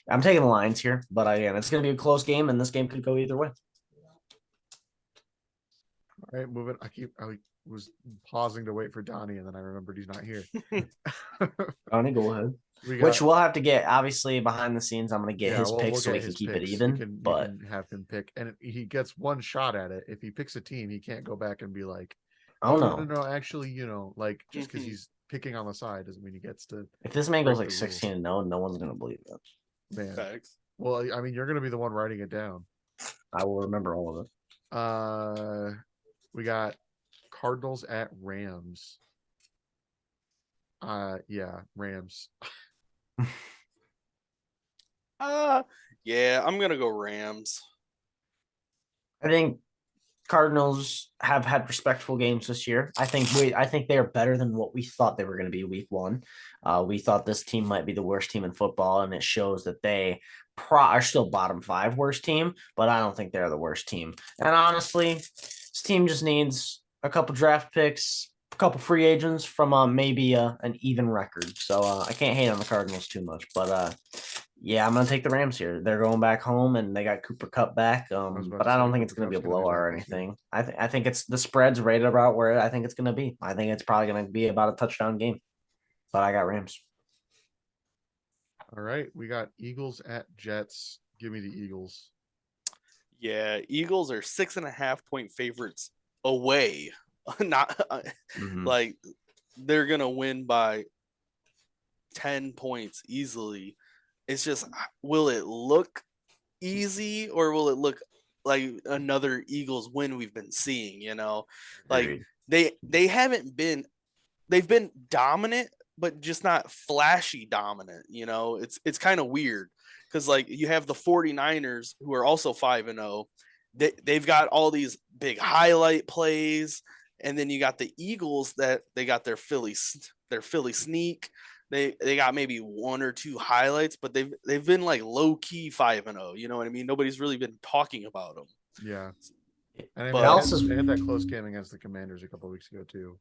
I'm taking the Lions here. But again, it's going to be a close game, and this game could go either way. All right, moving. I was pausing to wait for Donnie, and then I remembered he's not here. Donnie, go ahead. Which we'll have to get, obviously, behind the scenes. I'm going to get his picks so we can keep it even. You but can have him pick, and he gets one shot at it. If he picks a team, he can't go back and be like, "Oh no, actually, just because he's picking on the side doesn't mean he gets to." If this man goes like 16-0, no one's going to believe it. Man, thanks. Well, I mean, you're going to be the one writing it down. I will remember all of it. We got Cardinals at Rams. Yeah, Rams. Yeah, I'm gonna go Rams. I think Cardinals have had respectful games this year. I think they are better than what we thought they were going to be week one. We thought this team might be the worst team in football, and it shows that they are still bottom five worst team, but I don't think they're the worst team. And honestly, this team just needs a couple draft picks, a couple free agents from maybe an even record. So I can't hate on the Cardinals too much, but yeah, I'm gonna take the Rams here. They're going back home, and they got Cooper Cup back. was about But to I say don't think it's Cooper gonna be a Cup's gonna be blowout back or this year. anything. I think it's the spread's rated about where I think it's gonna be. I think it's probably gonna be about a touchdown game. But I got Rams. All right, we got Eagles at Jets. Give me the Eagles. Yeah, Eagles are 6.5 point favorites away. Not like they're gonna win by 10 points easily. It's just, will it look easy or will it look like another Eagles win we've been seeing, Like Agreed. they haven't been they've been dominant but just not flashy dominant, It's kind of weird cuz like you have the 49ers who are also 5-0. They've got all these big highlight plays, and then you got the Eagles that they got their Philly sneak. They got maybe one or two highlights, but they've been like low key 5-0. You know what I mean? Nobody's really been talking about them. Yeah, and I mean But they had that close game against the Commanders a couple weeks ago too.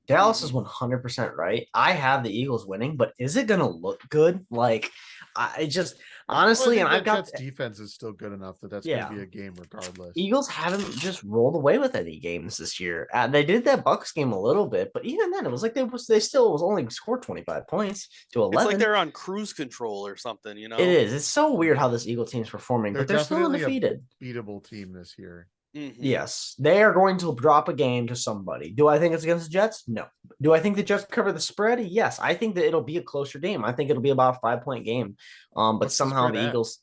Dallas is 100% right. I have the Eagles winning, but is it going to look good? Like, I just Well, I honestly, think and I've that got Jets defense is still good enough that's going to yeah. be a game regardless. Eagles haven't just rolled away with any games this year. They did that Bucks game a little bit, but even then, it was like they still was only scored 25 points to it's like 11. they're on cruise control or something, It is. It's so weird how this Eagle team's performing, They're but they're still definitely a undefeated. beatable team this year. Yes, they are going to drop a game to somebody. Do I think it's against the Jets? No. Do I think the Jets cover the spread? Yes. I think that it'll be a closer game. I think it'll be about a 5 point game. But What's the somehow spread the at? Eagles,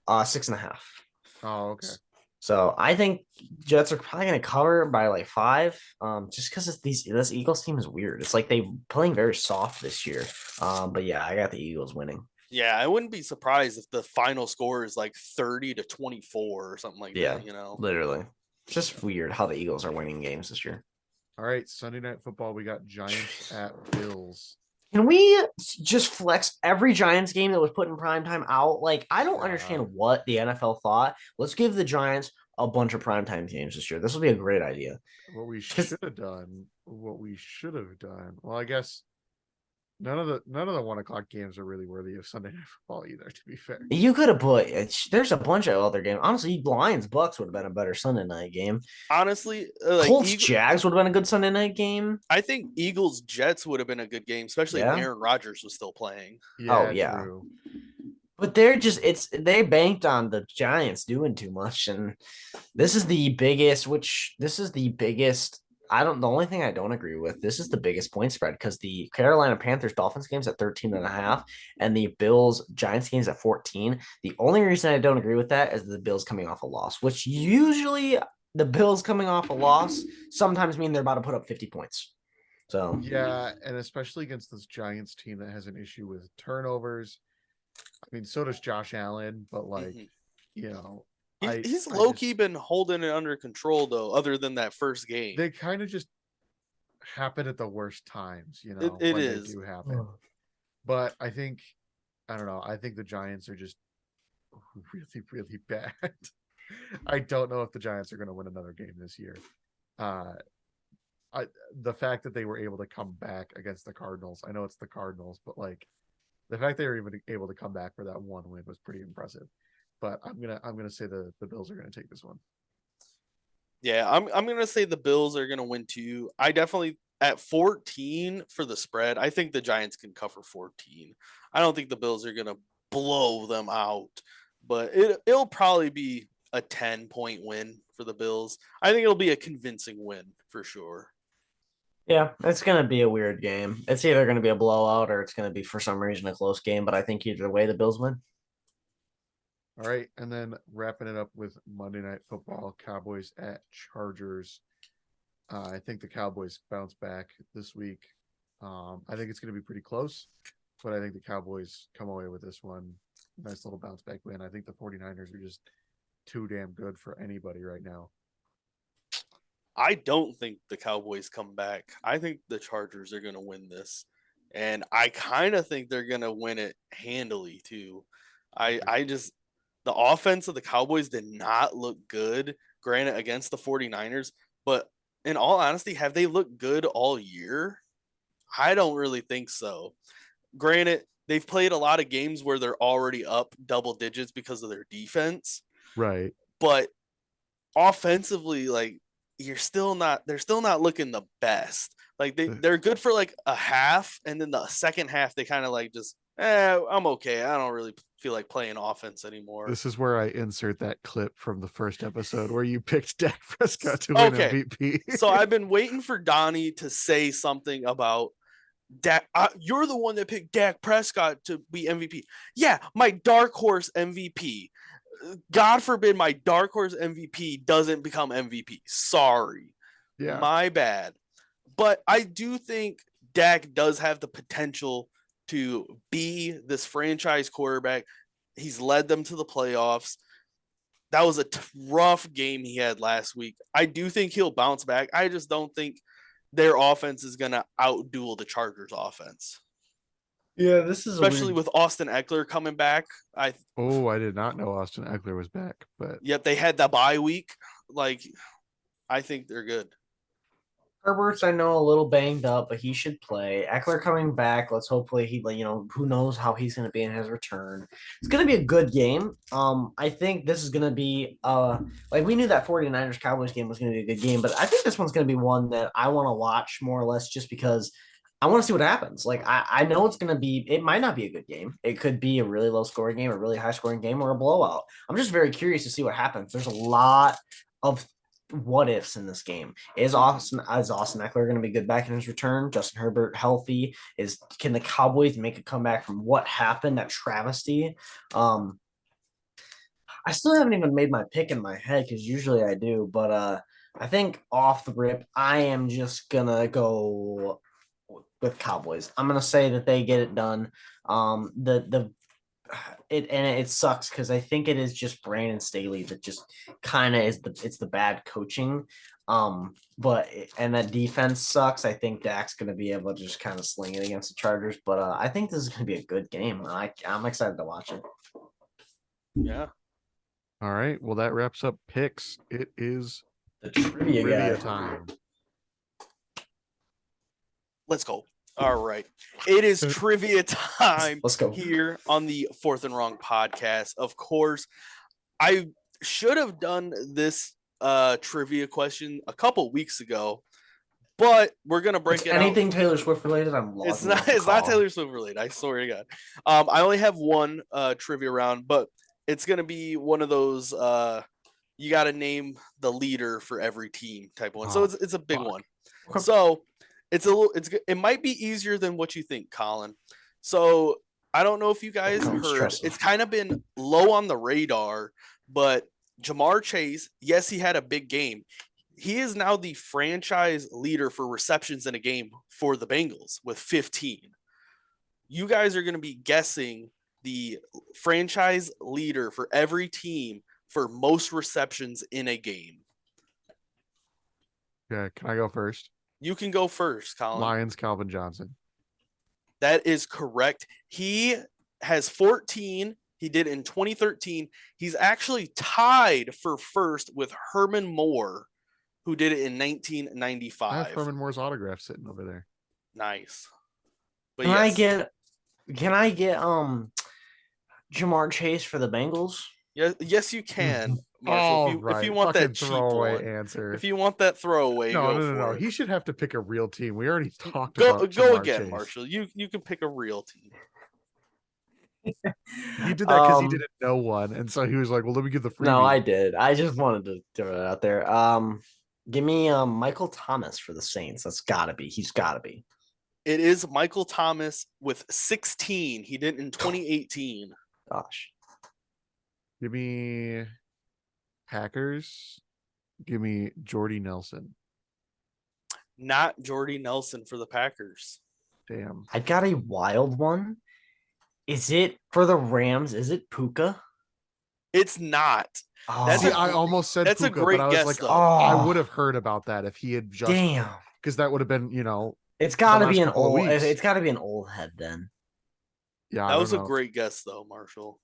6.5. Oh, okay. So I think Jets are probably going to cover by like 5. Just because this Eagles team is weird. It's like they playing very soft this year. But yeah, I got the Eagles winning. Yeah, I wouldn't be surprised if the final score is like 30-24 or something like Yeah, that. literally. Just weird how the Eagles are winning games this year. All right, Sunday Night Football. We got Giants at Bills. Can we just flex every Giants game that was put in prime time out? Like, I don't Yeah. understand what the NFL thought. Let's give the Giants a bunch of primetime games this year. This will be a great idea. What we should have done. Well, I guess none of the 1 o'clock games are really worthy of Sunday Night Football either. To be fair, You could have put there's a bunch of other games. Honestly, Lions Bucks would have been a better Sunday night game. Honestly, Colts Jags would have been a good Sunday night game. I think Eagles Jets would have been a good game, especially if Yeah. Aaron Rodgers was still playing. Yeah. True. But they banked on the Giants doing too much, and this is the biggest. The only thing I don't agree with, this is the biggest point spread because the Carolina Panthers Dolphins game's at 13.5 and the Bills Giants game's at 14. The only reason I don't agree with that is the Bills coming off a loss, which usually the Bills coming off a loss sometimes mean they're about to put up 50 points. So Yeah, and especially against this Giants team that has an issue with turnovers. I mean, so does Josh Allen, but He's low key been holding it under control though, other than that first game. They kind of just happen at the worst times, It when is. they do happen. But I don't know. I think the Giants are just really, really bad. I don't know if the Giants are going to win another game this year. The fact that they were able to come back against the Cardinals, I know it's the Cardinals, but the fact they were even able to come back for that one win was pretty impressive. But I'm gonna say the Bills are gonna take this one. Yeah, I'm gonna say the Bills are gonna win too. I definitely at 14 for the spread. I think the Giants can cover 14. I don't think the Bills are gonna blow them out, but it'll probably be a 10-point win for the Bills. I think it'll be a convincing win for sure. yeah, it's going to be a weird game. It's either going to be a blowout or it's going to be, for some reason, a close game. But I think either way, the Bills win. All right, and then wrapping it up with Monday Night Football, Cowboys at Chargers. I think the Cowboys bounce back this week. I think it's going to be pretty close, but I think the Cowboys come away with this one. nice little bounce back win. I think the 49ers are just too damn good for anybody right now. I don't think the Cowboys come back. I think the Chargers are going to win this. And I kind of think they're going to win it handily too. I just the offense of the Cowboys did not look good, granted against the 49ers, but in all honesty, have they looked good all year? I don't really think so. Granted, they've played a lot of games where they're already up double digits because of their defense, Right. but offensively, like they're still not looking the best. Like they're good for like a half, and then the second half they kind of like just I'm okay. I don't really feel like playing offense anymore. This is where I insert that clip from the first episode where you picked Dak Prescott to win Okay. MVP. So I've been waiting for Donnie to say something about Dak. You're the one that picked Dak Prescott to be MVP. Yeah, my dark horse MVP. God forbid my dark horse MVP doesn't become MVP. Sorry. Yeah. My bad. But I do think Dak does have the potential to be this franchise quarterback. He's led them to the playoffs. That was a rough game he had last week. I do think he'll bounce back. I just don't think their offense is going to outduel the Chargers offense. Yeah, this is especially with Austin Eckler coming back. I did not know Austin Eckler was back, but yep, they had the bye week. Like, I think they're good. Herbert's, I know, a little banged up, but he should play. Eckler coming back. Let's hopefully who knows how he's going to be in his return. It's going to be a good game. I think this is going to be like we knew that 49ers Cowboys game was going to be a good game, but I think this one's going to be one that I want to watch more or less just because I want to see what happens. Like I know it's going to be, it might not be a good game. It could be a really low scoring game, a really high scoring game, or a blowout. I'm just very curious to see what happens. There's a lot of what ifs in this game. Is Austin Eckler going to be good back in his return? Justin Herbert healthy? Can the Cowboys make a comeback from what happened, that travesty? I still haven't even made my pick in my head because usually I do, but I think off the rip, I am just gonna go with Cowboys. I'm gonna say that they get it done. It sucks because I think it is just Brandon Staley that just kind of is the bad coaching. But that defense sucks. I think Dak's gonna be able to just kind of sling it against the Chargers. But I think this is gonna be a good game. I'm excited to watch it. Yeah. All right. Well, that wraps up picks. It is The trivia time. Let's go. All right. It is trivia time. Let's go. Here on the Fourth and Wrong podcast. Of course, I should have done this trivia question a couple weeks ago, but we're gonna break it anything out. Taylor Swift related. It's not Taylor Swift related. I swear to God. I only have one trivia round, but it's gonna be one of those you got to name the leader for every team type one. So it's a big one. Okay. So it might be easier than what you think, Colin. So I don't know if you guys heard. It's kind of been low on the radar, but Ja'Marr Chase, yes, he had a big game. He is now the franchise leader for receptions in a game for the Bengals with 15. You guys are going to be guessing the franchise leader for every team for most receptions in a game. Yeah, can I go first? You can go first, Colin. Lions, Calvin Johnson. That is correct. He has 14. He did in 2013. He's actually tied for first with Herman Moore, who did it in 1995. I have Herman Moore's autograph sitting over there. Nice. But Can I get Ja'Marr Chase for the Bengals? Yes, you can. Marshall, if you want that cheap throwaway answer. If you want that throwaway, no. He should have to pick a real team. We already talked about Ja'Marr again, Chase. Marshall. You can pick a real team. He did that because he didn't know one, and so he was like, "Well, let me give the free." No, I did. I just wanted to throw it out there. Give me Michael Thomas for the Saints. That's gotta be. He's gotta be. It is Michael Thomas with 16. He did in 2018. Gosh. Give me Packers. Give me Jordy Nelson. Not Jordy Nelson for the Packers. Damn. I got a wild one. Is it for the Rams? Is it Puka? It's not. Oh, That's See, a I gr- almost said that's a Puka, but great I was guess, like, though. I oh, would have heard about that if he had just damn. because that would have been, It's the got to be last an couple of old. weeks. It's got to be an old head then. Yeah, I That don't was a know. great guess, though, Marshall.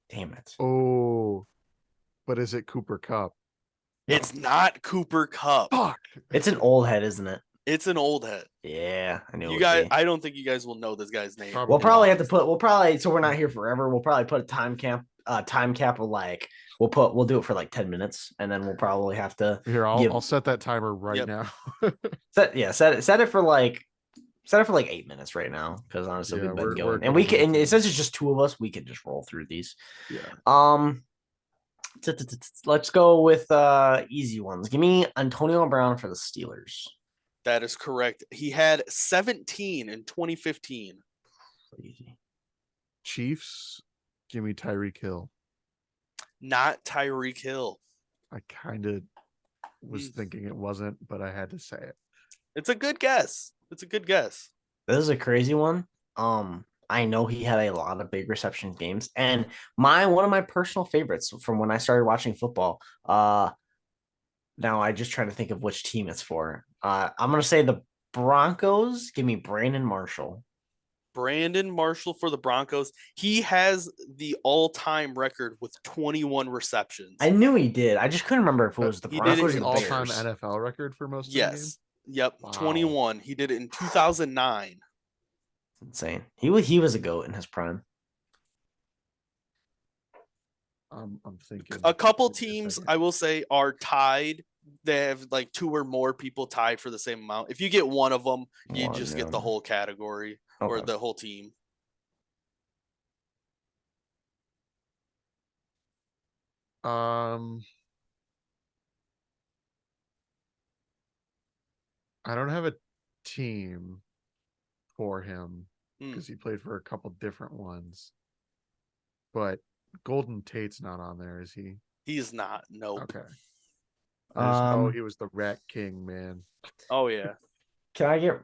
Damn it. Oh, but is it Cooper Cup? It's not Cooper Cup. Fuck. It's an old head, isn't it? It's an old head. Yeah, I knew. You it guys, would be. I don't think you guys will know this guy's name. We'll probably have to not. put. We'll probably. So we're not here forever. We'll probably put a time cap of like. We'll do it for like 10 minutes, and then we'll probably have to Here, give- I'll set that timer right Yep. now. set it for like 8 minutes right now because honestly Yeah, we've we're been a going and we couple can. And minutes since in. it's just two of us, we can just roll through these. Yeah. Let's go with easy ones. Give me Antonio Brown for the Steelers. That is correct. He had 17 in 2015. Easy. Chiefs, give me Tyreek Hill. Not Tyreek Hill. I kind of was thinking it wasn't, but I had to say it. It's a good guess. It's a good guess. This is a crazy one. I know he had a lot of big reception games, and one of my personal favorites from when I started watching football. Now I just trying to think of which team it's for. I'm gonna say the Broncos. Give me Brandon Marshall. Brandon Marshall for the Broncos. He has the all-time record with 21 receptions. I knew he did. I just couldn't remember if it was the He did it Broncos or in the all-time Bears. NFL record for most of the Yes. Yep. Wow. 21. He did it in 2009. Insane. He was a goat in his prime. I'm thinking A couple Give me a teams, second. I will say, are tied. They have like two or more people tied for the same amount. If you get one of them, you just get the whole category or Okay. the whole team. I don't have a team for him Hmm. because he played for a couple different ones. But Golden Tate's not on there, is he? He is not. Nope. Okay. I just know Um, he was the Rat King, man. Oh yeah. Can I get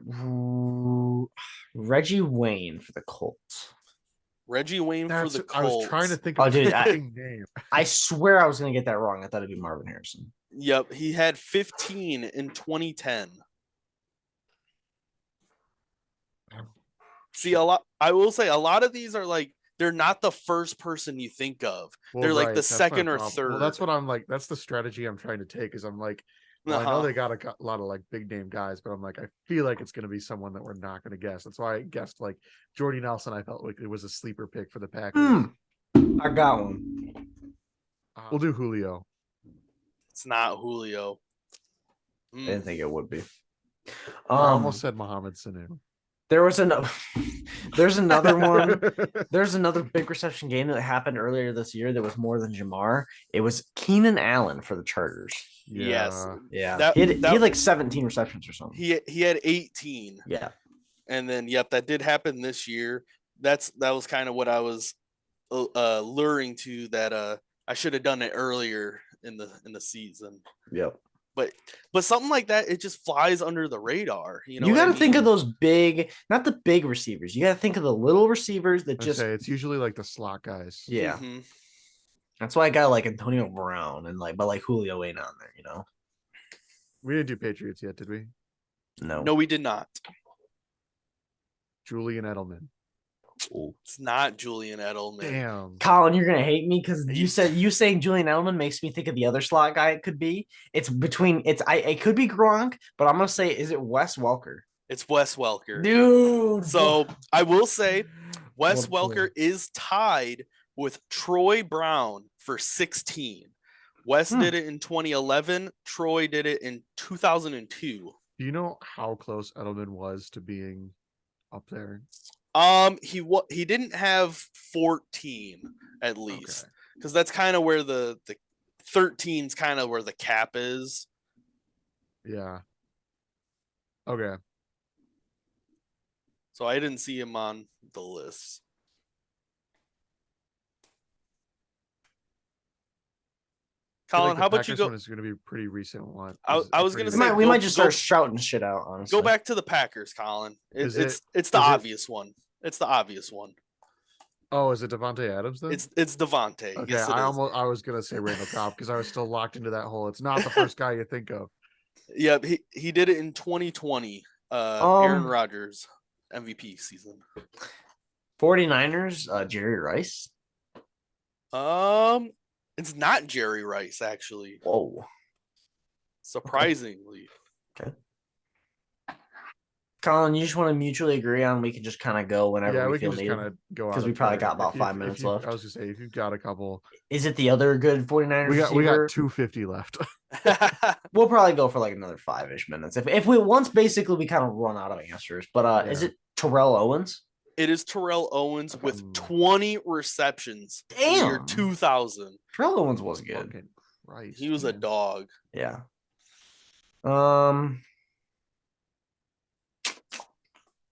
Reggie Wayne for the Colts? Reggie Wayne for the I Colts. was trying to think Oh, of dude, a I- fucking name. I swear I was gonna get that wrong. I thought it'd be Marvin Harrison. Yep, he had 15 in 2010. See, I will say a lot of these are like they're not the first person you think of. Well, They're like the that's my second or problem. Well, that's third. what I'm like. That's the strategy I'm trying to take. Is I'm like, well, I know Uh-huh. they got a lot of like big name guys, but I'm like, I feel like it's going to be someone that we're not going to guess. That's why I guessed like Jordy Nelson. I felt like it was a sleeper pick for the Packers. I got one. We'll do Julio. It's not Julio. I didn't think it would be. I almost said Mohamed Sanu. There was there's another one. There's another big reception game that happened earlier this year that was more than Jamar. It was Keenan Allen for the Chargers. Yes. Yeah. He had like 17 receptions or something. He had 18. Yeah. And then yep, that did happen this year. That was kind of what I was luring to that I should have done it earlier in the season. Yep. But something like that, it just flies under the radar. You know, You what I got to think mean? of those big, not the big receivers. You got to think of the little receivers that I just. say it's usually like the slot guys. Yeah. Mhm. That's why I got like Antonio Brown and but Julio ain't on there, you know? We didn't do Patriots yet, did we? No, we did not. Julian Edelman. It's not Julian Edelman. Damn. Colin, you're gonna hate me because you saying Julian Edelman makes me think of the other slot guy. It could be. It could be Gronk, but I'm gonna say, is it Wes Welker? It's Wes Welker. Dude. So I will say Wes What a player. Welker is tied with Troy Brown for 16. Wes did it in 2011. Troy did it in 2002. Do you know how close Edelman was to being up there? He didn't have 14 at least, Okay. because that's kind of where the 13's kind of where the cap is. Yeah. Okay. So I didn't see him on the list. Colin, how about you go? It's going to be a pretty recent one. I was gonna say We go- might just go- start shouting shit out. Honestly, Go back to the Packers, Colin. Is It's it- the is it- obvious one. It's the obvious one. Oh, is it Devontae Adams then? It's Devontae. Okay, Yes, it is. I was gonna say Randall Cobb because I was still locked into that hole. It's not the first guy you think of. Yep, he did it in 2020. Aaron Rodgers MVP season. 49ers, Jerry Rice. It's not Jerry Rice actually. Whoa. Surprisingly. Okay. Colin, you just want to mutually agree on we can just kind of go whenever Yeah, we we feel can just needed? kind of go on Because we probably got about 5 minutes left. I was just say if you've got a couple, Is it the other good 49ers we got receiver? 250 left. We'll probably go for like another 5-ish minutes. If we once basically we kind of run out of answers. But is Yeah. it Terrell Owens? It is Terrell Owens with Hmm. 20 receptions in the year Damn. 2000. Terrell Owens was good. Fucking Christ, He was a man. dog. Yeah.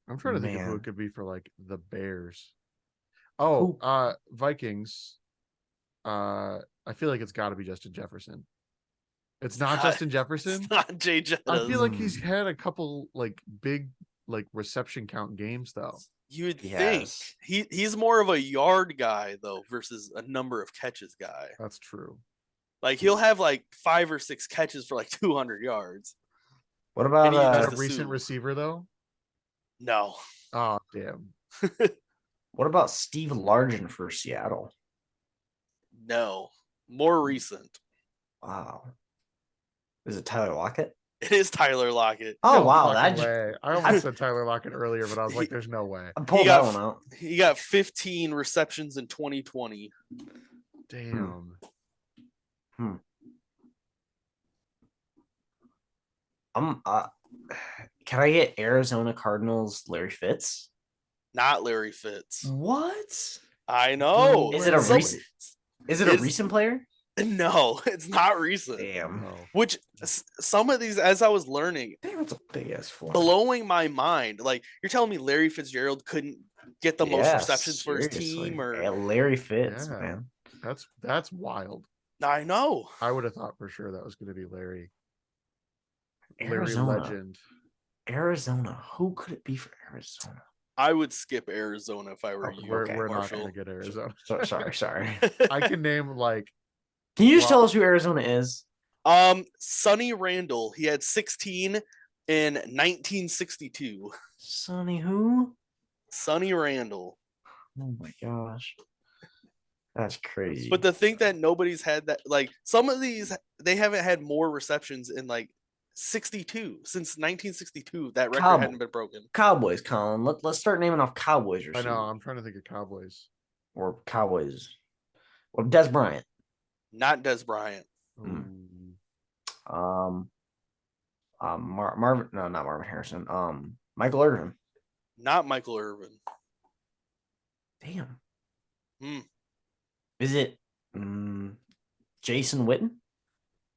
I'm trying to think of who Man. it could be for like the Bears. Oh, Vikings. I feel like it's got to be Justin Jefferson. It's not Justin Jefferson. It's not Jay Jettas. I feel like he's had a couple like big like reception count games though. You'd He think has. he's more of a yard guy though versus a number of catches guy. That's true. Like he'll have like 5 or 6 catches for like 200 yards. What about And he Is just that a assume. recent receiver though? No. Oh damn. what about Steve Largent for Seattle? No. More recent. Wow. Is it Tyler Lockett? It is Tyler Lockett. Oh No wow, fucking that way. I almost said Tyler Lockett earlier, but I was like, "There's no way." I pulled got that one out. He got 15 receptions in 2020. Damn. Can I get Arizona Cardinals Larry Fitz? Not Larry Fitz. What? I know. Is it a Some- recent? Is it a It's- recent player? No, it's not recent. Damn. No. Which some of these, as I was learning, Damn, it's a big ass fly. blowing my mind. Like you're telling me Larry Fitzgerald couldn't get the most Yeah, receptions for his seriously. team, or Yeah, Larry Fitz, Yeah. man. That's wild. I know. I would have thought for sure that was going to be Larry. Arizona. Larry Legend. Arizona. Who could it be for Arizona? I would skip Arizona if I were Okay, you. We're not Marshall. going to get Arizona. Sorry. I can name like Can you just Wow. tell us who Arizona is? Sonny Randall. He had 16 in 1962. Sonny who? Sonny Randall. Oh my gosh. That's crazy. But to think that nobody's had that, like some of these, they haven't had more receptions in like 62 since 1962. That record Cowboy. hadn't been broken. Cowboys, Colin. Let's start naming off Cowboys I receivers. know. I'm trying to think of Cowboys. Or Cowboys. Well, Des Bryant. Not Des Bryant. Hmm. Ooh. Marvin. No, not Marvin Harrison. Michael Irvin. Not Michael Irvin. Damn. Hmm. Is it Jason Witten?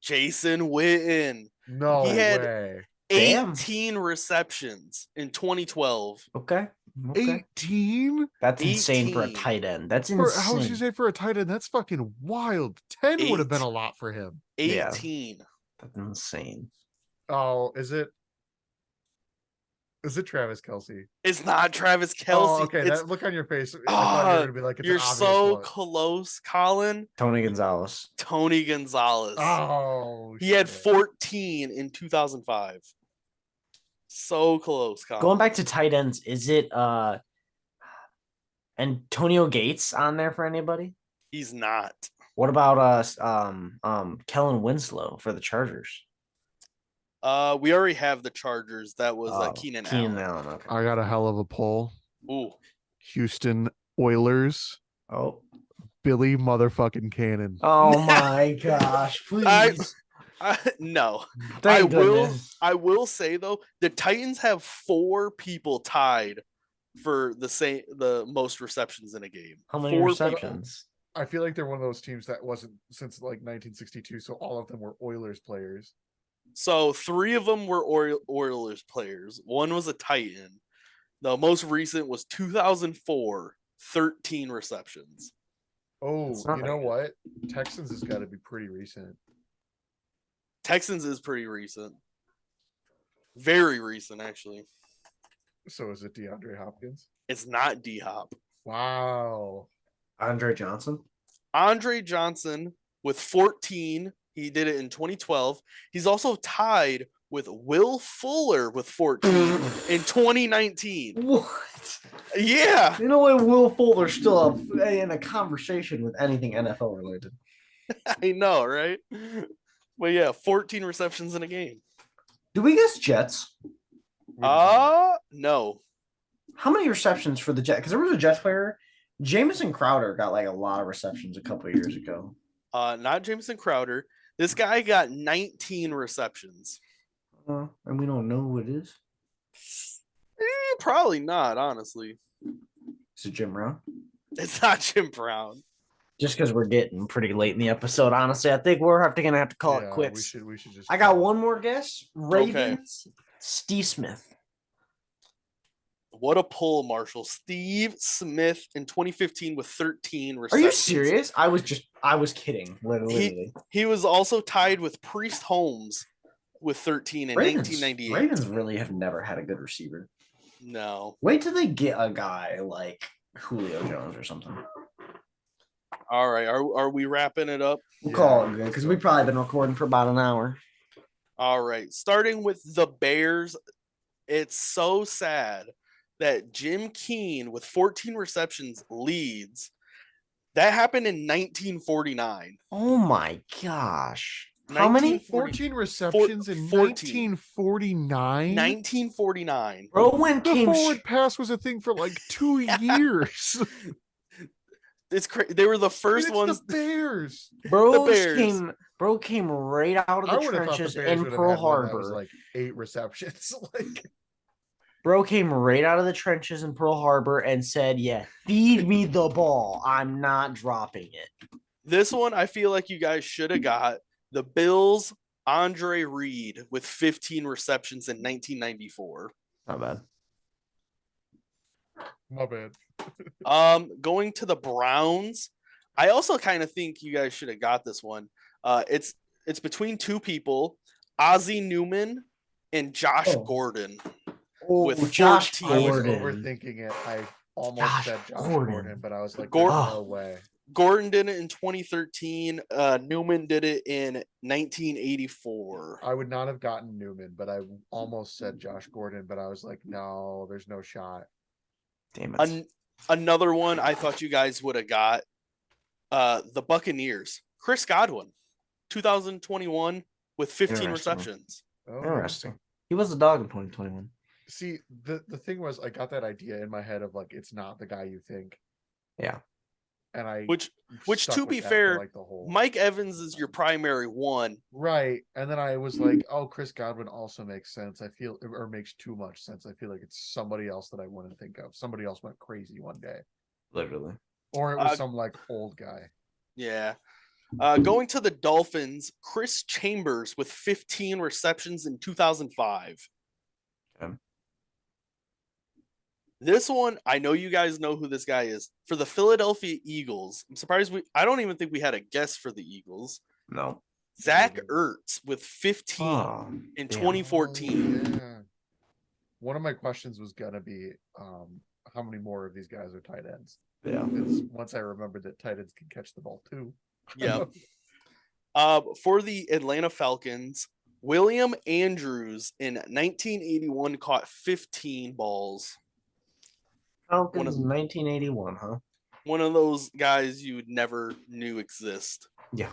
Jason Witten. No He had- way. Damn. 18 receptions in 2012. Okay. 18? That's insane for a 18. tight end. That's For, how would you insane. say for a tight end? That's fucking wild. 10 would have been a lot for him. 18. That's insane. Oh, is it Travis Kelsey? It's not Travis Kelsey. Oh, okay. It's, That look on your face. I thought you were gonna be like, it's you're an obvious so one. close, Colin. Tony Gonzalez. Tony Gonzalez. Oh, He had shit. 14 in 2005. So close, Colin. Going back to tight ends, is it Antonio Gates on there for anybody? He's not. What about Kellen Winslow for the Chargers? We already have the Chargers. That was Keenan Allen. Allen. Okay. I got a hell of a poll. Ooh. Houston Oilers, Oh. Billy motherfucking Cannon. Oh my gosh! Please. No. Thank I will- goodness. I will say though, the Titans have 4 people tied for the most receptions in a game. How many 4 receptions? I feel like they're one of those teams that wasn't since like 1962, so all of them were Oilers players. So 3 of them were Oilers players. 1 was a Titan. The most recent was 2004, 13 receptions. Oh, It's not you that know good. what? Texans has got to be pretty recent. Texans is pretty recent. Very recent, actually. So is it DeAndre Hopkins? It's not D Hop. Wow. Andre Johnson. Andre Johnson with 14. He did it in 2012. He's also tied with Will Fuller with 14 in 2019. What? Yeah. You know what? Will Fuller's still up in a conversation with anything NFL related. I know, right? But yeah, 14 receptions in a game. Do we guess Jets? No. How many receptions for the Jets? Because there was a Jets player, Jamison Crowder, got like a lot of receptions a couple of years ago. Not Jameson Crowder. This guy got 19 receptions. And we don't know who it is. Probably not, honestly. Is it Jim Brown? It's not Jim Brown. Just because we're getting pretty late in the episode, honestly, I think we're gonna have to call it quits. We should just. I got one more guess. Ravens, Steve Smith. What a pull, Marshall. Steve Smith in 2015 with 13 Are receptions. you serious? I was kidding. Literally. He was also tied with Priest Holmes with 13 in 1998. Ravens really have never had a good receiver. No. Wait till they get a guy like Julio Jones or something. All right. Are we wrapping it up? We'll call it good because we've probably been recording for about an hour. All right. Starting with the Bears. It's so sad that Jim Keane with 14 receptions leads. That happened in 1949. Oh my gosh. How many? 14 receptions in 1949? 1949. Bro, when The forward pass was a thing for like 2 years. It's crazy. They were the first ones. The Bears. Bro came right out of the trenches in Pearl Harbor. Was like 8 receptions. Like, bro came right out of the trenches in Pearl Harbor and said, "Yeah, feed me the ball. I'm not dropping it." This one, I feel like you guys should have got the Bills. Andre Reed with 15 receptions in 1994. Not bad. My bad. Going to the Browns. I also kind of think you guys should have got this one. It's between two people, Ozzie Newman and Josh Gordon. With Josh I was Gordon. overthinking it. I almost said Josh Gordon, but I was like, no way. Gordon did it in 2013. Newman did it in 1984. I would not have gotten Newman, but I almost said Josh Gordon, but I was like, no, there's no shot. Damn it. Another one I thought you guys would have got. The Buccaneers. Chris Godwin, 2021 with 15 receptions. Oh. Interesting. He was a dog in 2021. See, the thing was, I got that idea in my head of like, it's not the guy you think. Yeah. And I which to be fair, like the whole... Mike Evans is your primary one, right? And then I was like, oh, Chris Godwin also makes sense. I feel, or makes too much sense. I feel like it's somebody else that I wouldn't think of. Somebody else went crazy one day, literally, or it was some like old guy. Yeah. Going to the Dolphins, Chris Chambers with 15 receptions in 2005. Okay. This one, I know you guys know who this guy is. For the Philadelphia Eagles, I'm surprised I don't even think we had a guess for the Eagles. No. Zach Ertz with 15 in 2014. Oh, yeah. One of my questions was gonna be, how many more of these guys are tight ends? Yeah. Once I remembered that tight ends can catch the ball too. Yeah. For the Atlanta Falcons, William Andrews in 1981 caught 15 balls. Falcons 1981, huh? One of those guys you never knew exist. Yeah.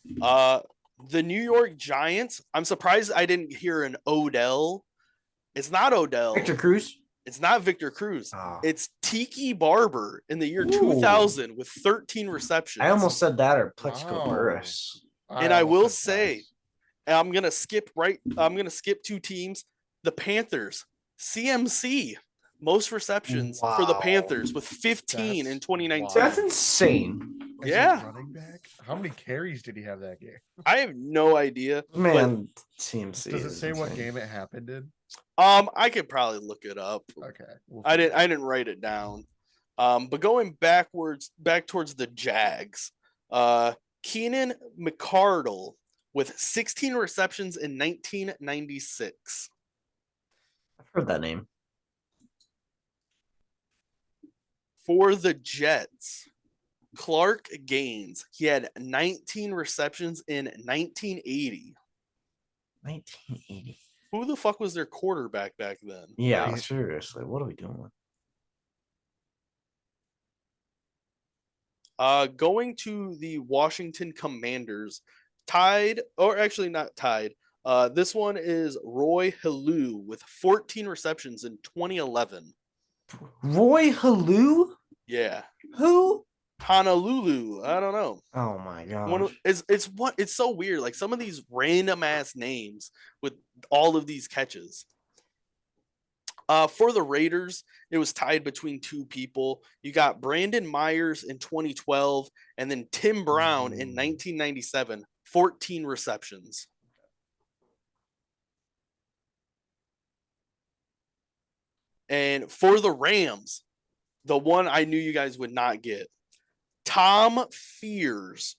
The New York Giants. I'm surprised I didn't hear an Odell. It's not Odell. Victor Cruz. It's not Victor Cruz. Oh. It's Tiki Barber in the year 2000 with 13 receptions. I almost said that or Plexico Burris. And I will say, I'm gonna skip 2 teams. The Panthers, CMC, most receptions for the Panthers with 15 in 2019. That's insane. Yeah. Running back. How many carries did he have that game? I have no idea. Man, CMC. Does it say what game it happened in? I could probably look it up. Okay. I didn't write it down. But going back towards the Jags, Keenan McCardle with 16 receptions in 1996. I've heard that name. For the Jets, Clark Gaines. He had 19 receptions in 1980. 1980. Who the fuck was their quarterback back then? Yeah, Like, seriously. What are we doing? going to the Washington Commanders, tied, or actually not tied. This one is Roy Halou with 14 receptions in 2011. Roy Halou? Yeah. Who? Honolulu. I don't know. Oh my One gosh. it's so weird. Like some of these random ass names with all of these catches. For the Raiders, it was tied between two people. You got Brandon Myers in 2012 and then Tim Brown in 1997, 14 receptions. And for the Rams, the one I knew you guys would not get, Tom Fears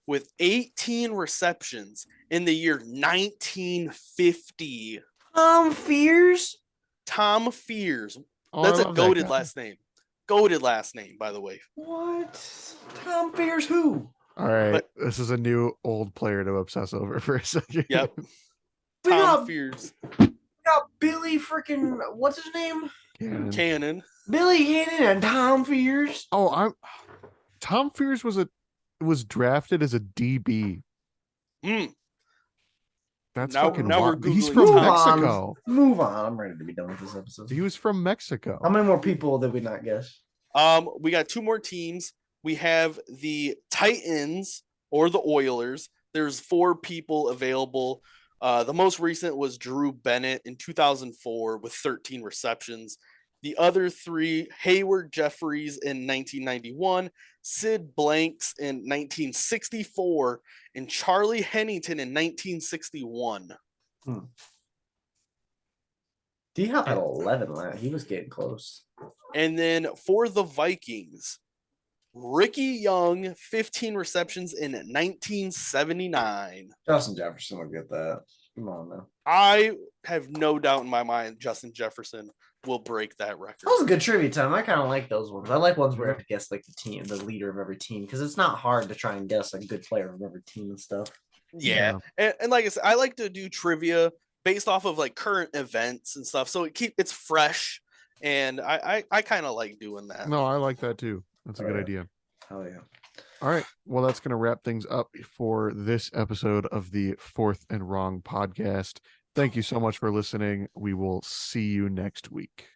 with 18 receptions in the year 1950. Fears? Tom Fears. Oh, That's I a love that goated guy. last name. Goated last name, by the way. What? Tom Fears who? All right, But- this is a new old player to obsess over for a second. Yep. We Tom got, Fears. we got Billy freaking what's his name? Cannon. Cannon. Billy Hannon and Tom Fears. Oh, Tom Fears was drafted as a DB. Mm. That's Now- fucking now we're wild. He's Googling from Tom. Mexico. Move on. I'm ready to be done with this episode. He was from Mexico. How many more people did we not guess? We got two more teams. We have the Titans or the Oilers. There's 4 people available. The most recent was Drew Bennett in 2004 with 13 receptions. The other 3, Hayward Jeffries in 1991, Sid Blanks in 1964, and Charlie Hennington in 1961. D-Hop had 11 last. He was getting close. And then for the Vikings, Ricky Young, 15 receptions in 1979. Justin Jefferson will get that. Come on now. I have no doubt in my mind Justin Jefferson will break that record. That was a good trivia time. I kind of like those ones. I like ones where you have to guess like the team, the leader of every team, because it's not hard to try and guess a good player of every team and stuff. Yeah. And like I said, I like to do trivia based off of like current events and stuff. So it's fresh. And I kind of like doing that. No, I like that too. That's a Oh, good yeah. idea. Oh yeah. All right. Well, that's going to wrap things up for this episode of the Fourth and Wrong podcast. Thank you so much for listening. We will see you next week.